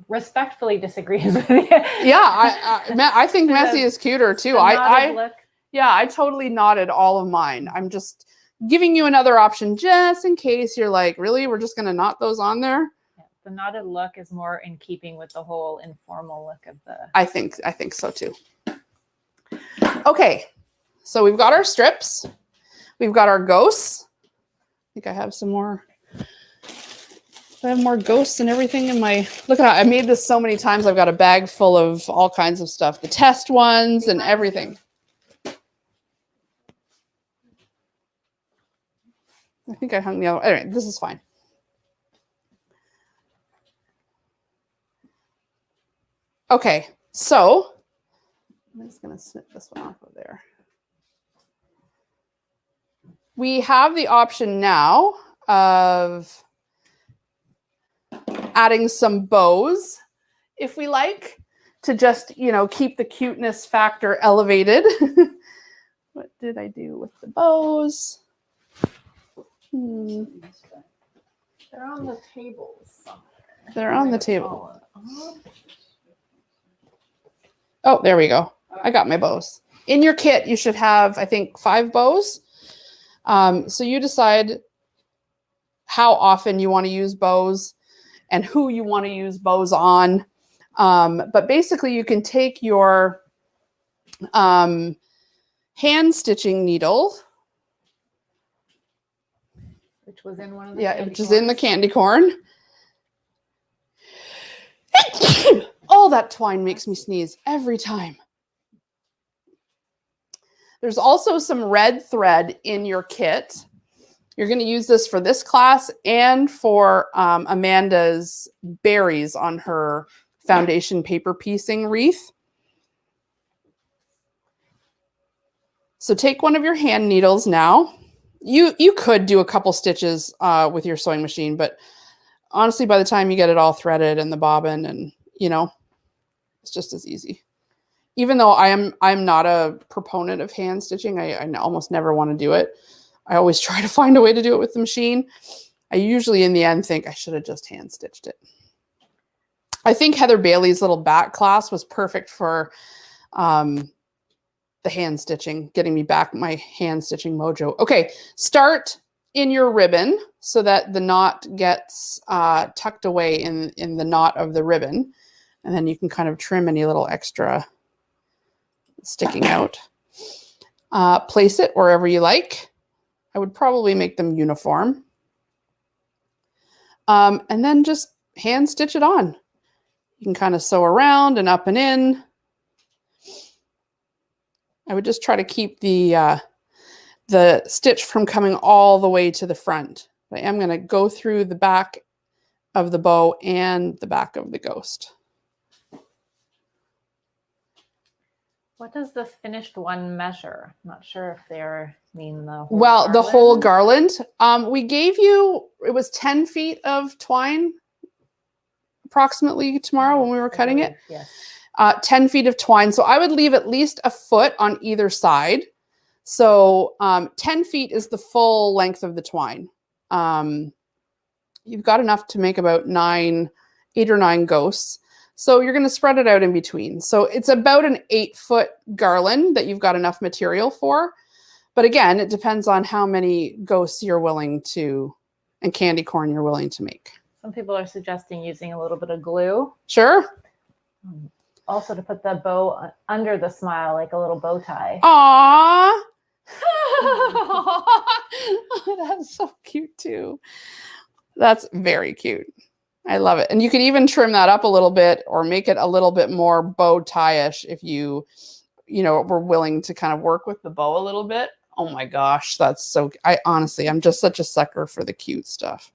respectfully disagrees with you. Yeah, I think messy is cuter too. Look. Yeah, I totally nodded all of mine. I'm just giving you another option just in case you're like, really, we're just gonna knot those on there. Yeah, the knotted look is more in keeping with the whole informal look of the. I think so too. Okay, so we've got our strips. We've got our ghosts. I think I have some more. I have more ghosts and everything in my, look at, I made this so many times. I've got a bag full of all kinds of stuff, the test ones and everything. I think I hung the other, anyway, this is fine. Okay, so I'm just gonna snip this one off of there. We have the option now of adding some bows, if we like, to just, you know, keep the cuteness factor elevated. What did I do with the bows? They're on the table somewhere. They're on the table. Oh, there we go. I got my bows. In your kit, you should have, I think, 5 bows. So you decide how often you want to use bows and who you want to use bows on. But basically, you can take your hand stitching needle, which was in one of the which is in the candy corn. Oh, that twine makes me sneeze every time. There's also some red thread in your kit. You're going to use this for this class and for Amanda's berries on her foundation paper piecing wreath. So take one of your hand needles now. You could do a couple stitches with your sewing machine, but honestly, by the time you get it all threaded and the bobbin and, you know, it's just as easy. Even though I'm not a proponent of hand stitching, I almost never want to do it. I always try to find a way to do it with the machine. I usually, in the end, think I should have just hand stitched it. I think Heather Bailey's little back class was perfect for the hand stitching, getting me back my hand stitching mojo. Okay, start in your ribbon so that the knot gets tucked away in the knot of the ribbon. And then you can kind of trim any little extra sticking out. Place it wherever you like. I would probably make them uniform. And then just hand stitch it on. You can kind of sew around and up and in. I would just try to keep the stitch from coming all the way to the front. I am going to go through the back of the bow and the back of the ghost. What does the finished one measure? I'm not sure if they mean the whole garland. The whole garland. We gave you, it was 10 feet of twine approximately tomorrow when we were cutting it. Yes. 10 feet of twine. So I would leave at least a foot on either side. So 10 feet is the full length of the twine. You've got enough to make about 8 or 9 ghosts. So you're going to spread it out in between. So it's about an 8-foot garland that you've got enough material for. But again, it depends on how many ghosts you're willing to, and candy corn you're willing to make. Some people are suggesting using a little bit of glue. Sure. Also to put the bow under the smile, like a little bow tie. Aww. That's so cute too. That's very cute. I love it. And you can even trim that up a little bit or make it a little bit more bow tie-ish if you were willing to kind of work with the bow a little bit. Oh my gosh, that's so, I'm just such a sucker for the cute stuff.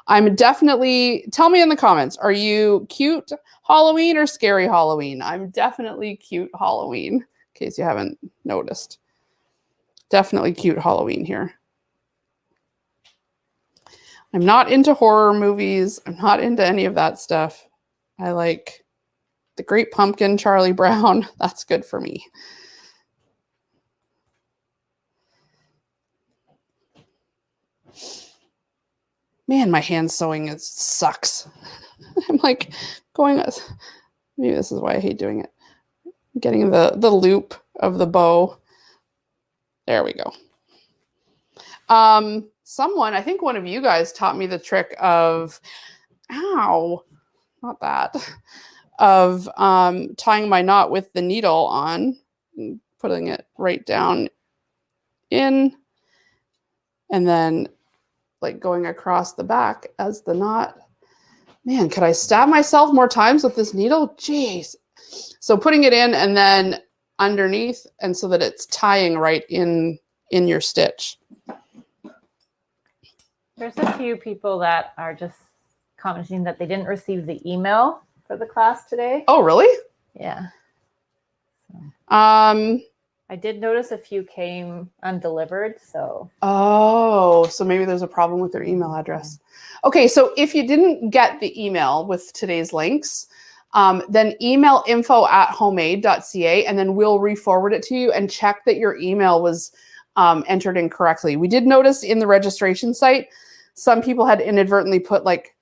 I'm definitely, tell me in the comments, are you cute Halloween or scary Halloween? I'm definitely cute Halloween, in case you haven't noticed. Definitely cute Halloween here. I'm not into horror movies. I'm not into any of that stuff. I like The Great Pumpkin, Charlie Brown. That's good for me. Man, my hand sewing sucks. I'm like going, maybe this is why I hate doing it. Getting the loop of the bow. There we go. Someone, I think one of you guys taught me the trick of, ow, not that, of tying my knot with the needle on, and putting it right down in, and then like going across the back as the knot. Man, could I stab myself more times with this needle? Jeez. So putting it in and then underneath, and so that it's tying right in your stitch. There's a few people that are just commenting that they didn't receive the email for the class today. Oh, really? Yeah. So. I did notice a few came undelivered, so. Oh, so maybe there's a problem with their email address. Okay, so if you didn't get the email with today's links, then email info@homemade.ca, and then we'll re-forward it to you and check that your email was entered incorrectly. We did notice in the registration site, some people had inadvertently put like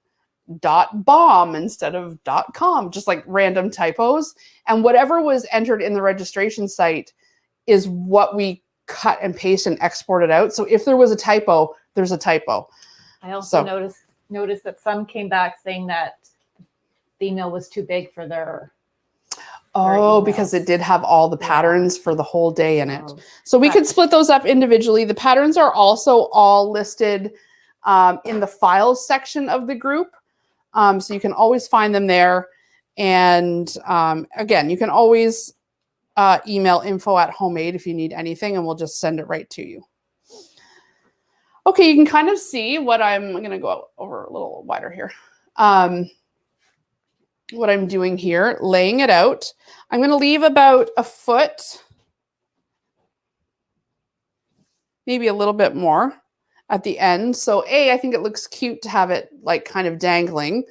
.bomb instead of .com, just like random typos. And whatever was entered in the registration site is what we cut and paste and exported out. So if there was a typo, there's a typo. I also noticed that some came back saying that the email was too big for their because it did have all the patterns for the whole day in it. So we Right. could split those up individually. The patterns are also all listed in the files section of the group. So you can always find them there. And again, you can always email info@homemade if you need anything, and we'll just send it right to you. Okay, you can kind of see what I'm going to go over a little wider here. What I'm doing here, laying it out. I'm going to leave about a foot, maybe a little bit more at the end. So I think it looks cute to have it like kind of dangling.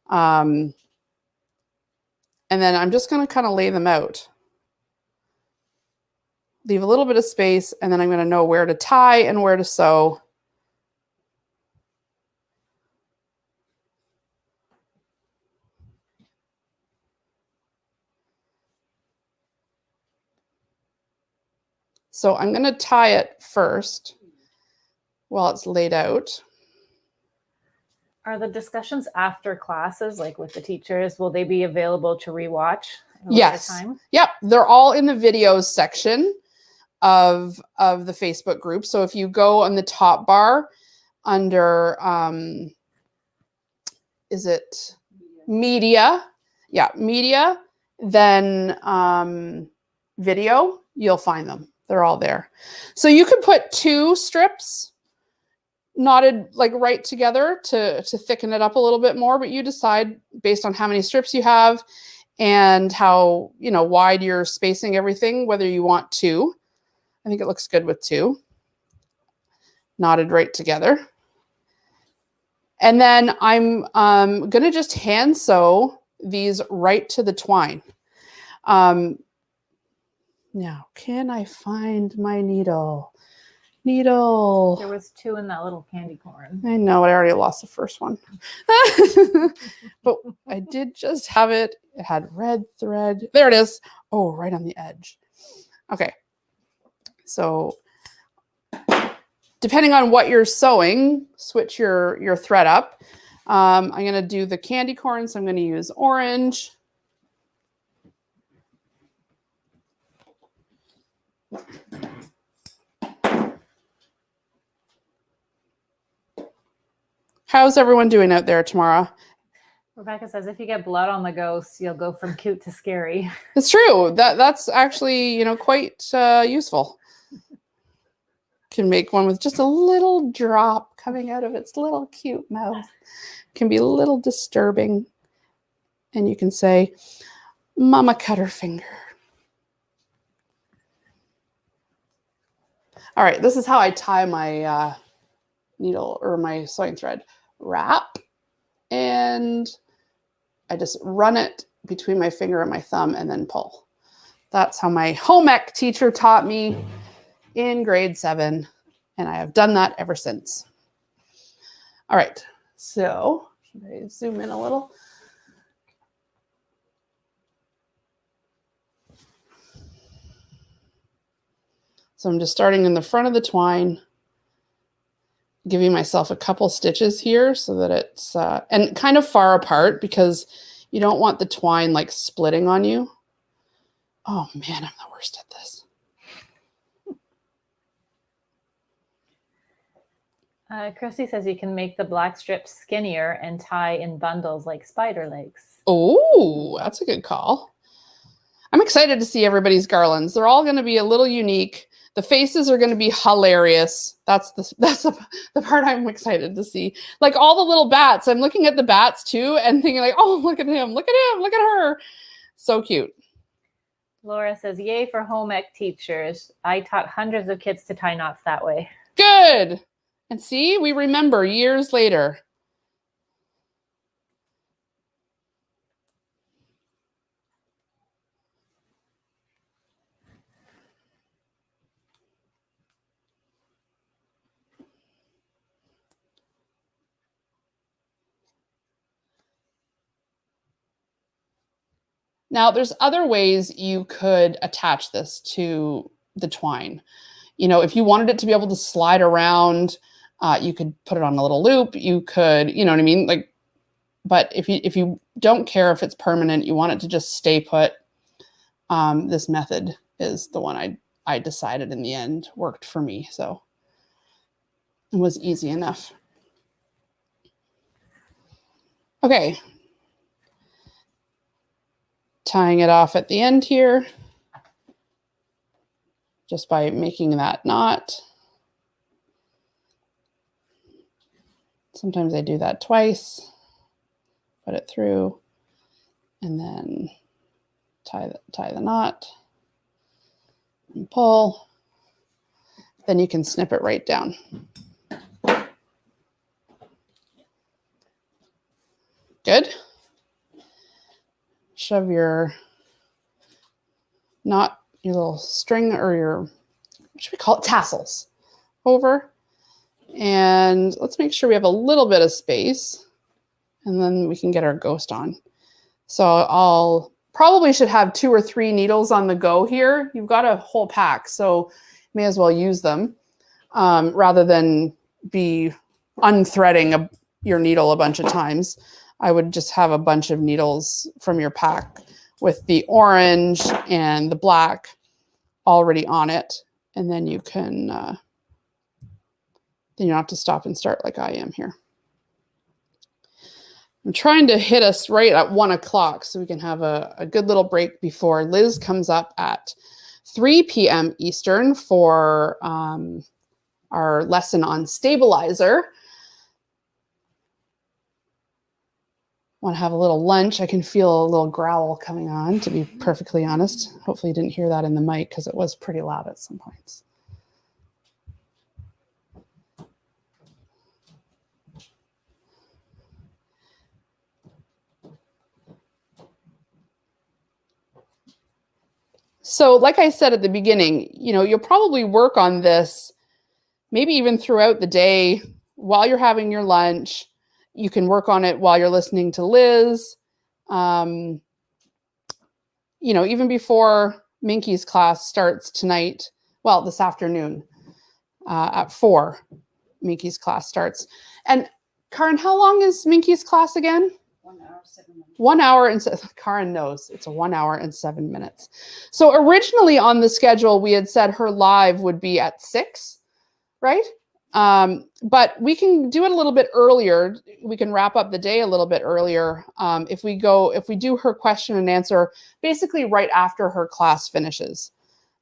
And then I'm just going to kind of lay them out. Leave a little bit of space, and then I'm going to know where to tie and where to sew. So I'm going to tie it first while it's laid out. Are the discussions after classes, like with the teachers, will they be available to rewatch? Yes. Time? Yep. They're all in the videos section of the Facebook group. So if you go on the top bar under, is it media? Yeah, media, then video, you'll find them. They're all there. So you could put 2 strips knotted like right together to thicken it up a little bit more, but you decide based on how many strips you have and how, wide you're spacing everything, whether you want 2. I think it looks good with 2 knotted right together. And then I'm going to just hand sew these right to the twine. Now, can I find my needle? Needle. There was 2 in that little candy corn. I know, I already lost the first one. But I did just have it. It had red thread. There it is. Oh, right on the edge. Okay. So depending on what you're sewing, switch your thread up. I'm going to do the candy corn, so I'm going to use orange. How's everyone doing out there, Tamara? Rebecca says, if you get blood on the ghost, you'll go from cute to scary. It's true. That's actually, quite useful. Can make one with just a little drop coming out of its little cute mouth. Can be a little disturbing. And you can say, Mama cut her finger. All right, this is how I tie my needle or my sewing thread. Wrap, and I just run it between my finger and my thumb and then pull. That's how my home ec teacher taught me in grade 7, and I have done that ever since. All right, so should I zoom in a little? So I'm just starting in the front of the twine, giving myself a couple stitches here so that it's, and kind of far apart because you don't want the twine like splitting on you. Oh man, I'm the worst at this. Christy says you can make the black strips skinnier and tie in bundles like spider legs. Oh, that's a good call. I'm excited to see everybody's garlands. They're all going to be a little unique. The faces are going to be hilarious. That's the part I'm excited to see. Like all the little bats. I'm looking at the bats too and thinking like, oh, look at him, look at him, look at her. So cute. Laura says, yay for home ec teachers. I taught hundreds of kids to tie knots that way. Good. And see, we remember years later. Now, there's other ways you could attach this to the twine. You know, if you wanted it to be able to slide around, you could put it on a little loop. You could, you know what I mean? Like, but if you don't care if it's permanent, you want it to just stay put, this method is the one I decided in the end worked for me. So it was easy enough. Okay. Tying it off at the end here, just by making that knot. Sometimes I do that twice, put it through, and then tie the knot and pull. Then you can snip it right down. Good. Shove your knot, your little string or your, what should we call it, tassels over. And let's make sure we have a little bit of space and then we can get our ghost on. So I'll probably should have 2 or 3 needles on the go here. You've got a whole pack, so you may as well use them rather than be unthreading your needle a bunch of times. I would just have a bunch of needles from your pack with the orange and the black already on it. And then you can, then you don't have to stop and start like I am here. I'm trying to hit us right at 1 o'clock so we can have a good little break before Liz comes up at 3 p.m. Eastern for our lesson on stabilizer. Want to have a little lunch. I can feel a little growl coming on, to be perfectly honest. Hopefully you didn't hear that in the mic because it was pretty loud at some points. So like I said at the beginning, you know, you'll probably work on this maybe even throughout the day while you're having your lunch. You can work on it while you're listening to Liz. You know, even before Minky's class starts tonight, well, this afternoon at 4, Minky's class starts. And Karen, how long is Minky's class again? 1 hour, 7 minutes. 1 hour and Karen knows it's a 1 hour and 7 minutes. So originally on the schedule, we had said her live would be at 6, right? But we can do it a little bit earlier. We can wrap up the day a little bit earlier if we do her question and answer basically right after her class finishes.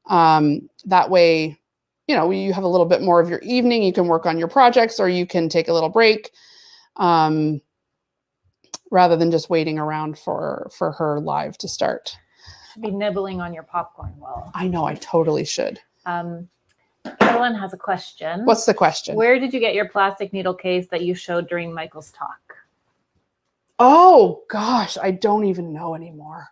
That way, you know, you have a little bit more of your evening. You can work on your projects or you can take a little break rather than just waiting around for her live to start. Should be nibbling on your popcorn well. I know, I totally should. Carolyn has a question. What's the question? Where did you get your plastic needle case that you showed during Michael's talk? Oh gosh, I don't even know anymore.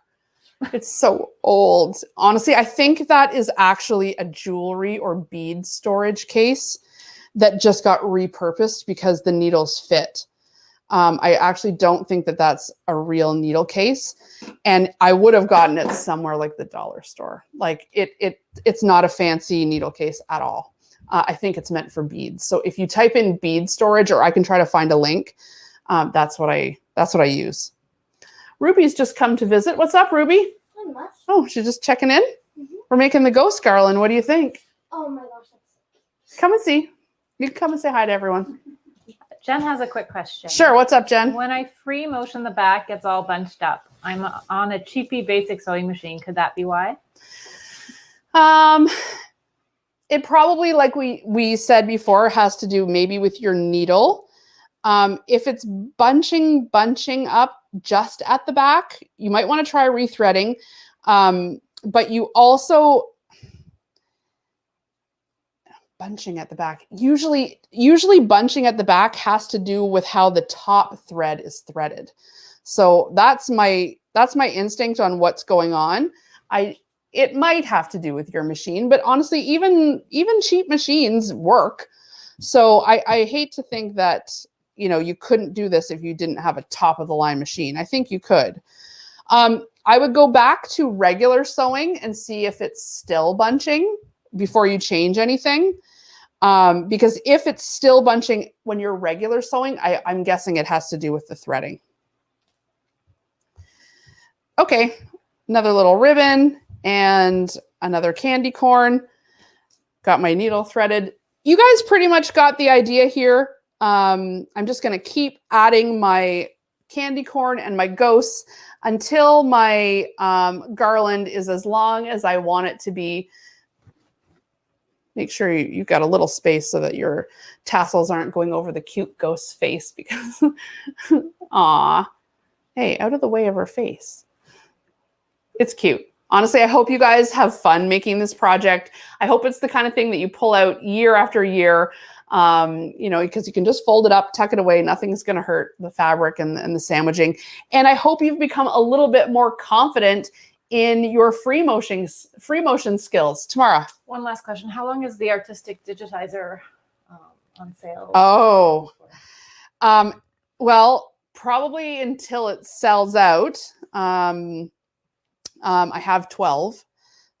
It's so old. Honestly, I think that is actually a jewelry or bead storage case that just got repurposed because the needles fit. I actually don't think that that's a real needle case, and I would have gotten it somewhere like the dollar store. Like it's not a fancy needle case at all. I think it's meant for beads. So if you type in bead storage, or I can try to find a link, that's what I use. Ruby's just come to visit. What's up, Ruby? Not much. Oh, she's just checking in. Mhm. We're making the ghost garland. What do you think? Oh my gosh, that's Come and see. You can come and say hi to everyone. Jen has a quick question. Sure. What's up, Jen? When I free motion the back, gets all bunched up. I'm on a cheapy basic sewing machine. Could that be why? It probably, like we said before, has to do maybe with your needle. If it's bunching up just at the back, you might want to try rethreading. But you also bunching at the back. Usually bunching at the back has to do with how the top thread is threaded. So that's my instinct on what's going on. It might have to do with your machine, but honestly, even cheap machines work. So I hate to think that, you couldn't do this if you didn't have a top of the line machine. I think you could. I would go back to regular sewing and see if it's still bunching before you change anything. Because if it's still bunching when you're regular sewing, I'm guessing it has to do with the threading. Okay, another little ribbon and another candy corn. Got my needle threaded. You guys pretty much got the idea here. I'm just going to keep adding my candy corn and my ghosts until my garland is as long as I want it to be. Make sure you've got a little space so that your tassels aren't going over the cute ghost's face, because, aw, hey, out of the way of her face. It's cute. Honestly, I hope you guys have fun making this project. I hope it's the kind of thing that you pull out year after year, because you can just fold it up, tuck it away. Nothing's going to hurt the fabric and the sandwiching. And I hope you've become a little bit more confident in your free motion skills. Tamara. One last question. How long is the artistic digitizer on sale? Oh, well, probably until it sells out. I have 12,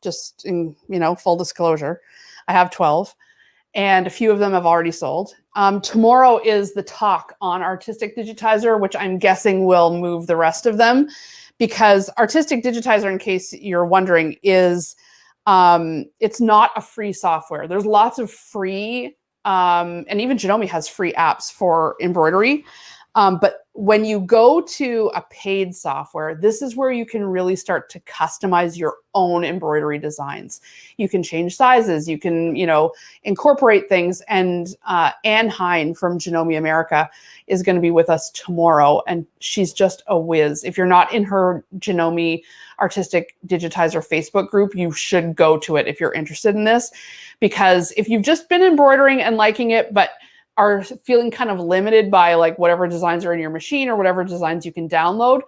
just in, full disclosure. I have 12, and a few of them have already sold. Tomorrow is the talk on artistic digitizer, which I'm guessing will move the rest of them. Because artistic digitizer, in case you're wondering, is it's not a free software. There's lots of free, and even Janome has free apps for embroidery. But when you go to a paid software, this is where you can really start to customize your own embroidery designs. You can change sizes, you can, incorporate things. And Anne Hine from Janome America is going to be with us tomorrow, and she's just a whiz. If you're not in her Janome Artistic Digitizer Facebook group, you should go to it if you're interested in this, because if you've just been embroidering and liking it, but are feeling kind of limited by like whatever designs are in your machine or whatever designs you can download,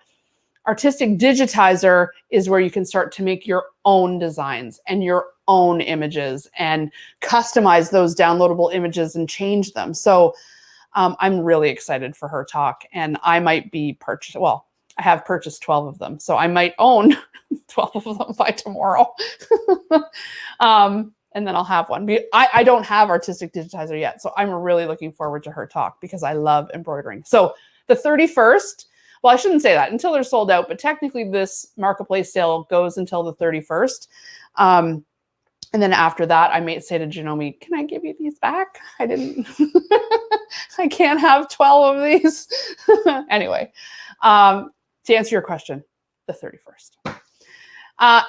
Artistic Digitizer is where you can start to make your own designs and your own images and customize those downloadable images and change them. So I'm really excited for her talk, and I might be I have purchased 12 of them, so I might own 12 of them by tomorrow. And then I'll have one. I don't have Artistic Digitizer yet, so I'm really looking forward to her talk because I love embroidering. So the 31st, well, I shouldn't say that until they're sold out, but technically this marketplace sale goes until the 31st. And then after that, I may say to Janome, can I give you these back? I can't have 12 of these. Anyway, to answer your question, the 31st.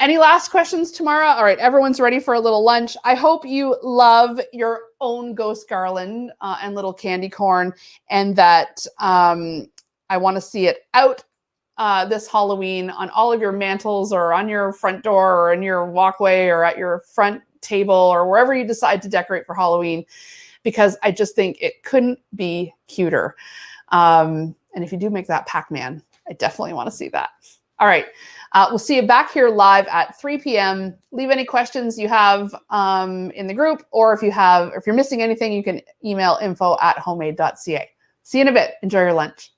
Any last questions, Tamara? All right, everyone's ready for a little lunch. I hope you love your own ghost garland and little candy corn, and that I want to see it out this Halloween on all of your mantles or on your front door or in your walkway or at your front table or wherever you decide to decorate for Halloween, because I just think it couldn't be cuter. And if you do make that Pac-Man, I definitely want to see that. All right. We'll see you back here live at 3 p.m. Leave any questions you have in the group, or if you're missing anything, you can email info@homemade.ca. See you in a bit. Enjoy your lunch.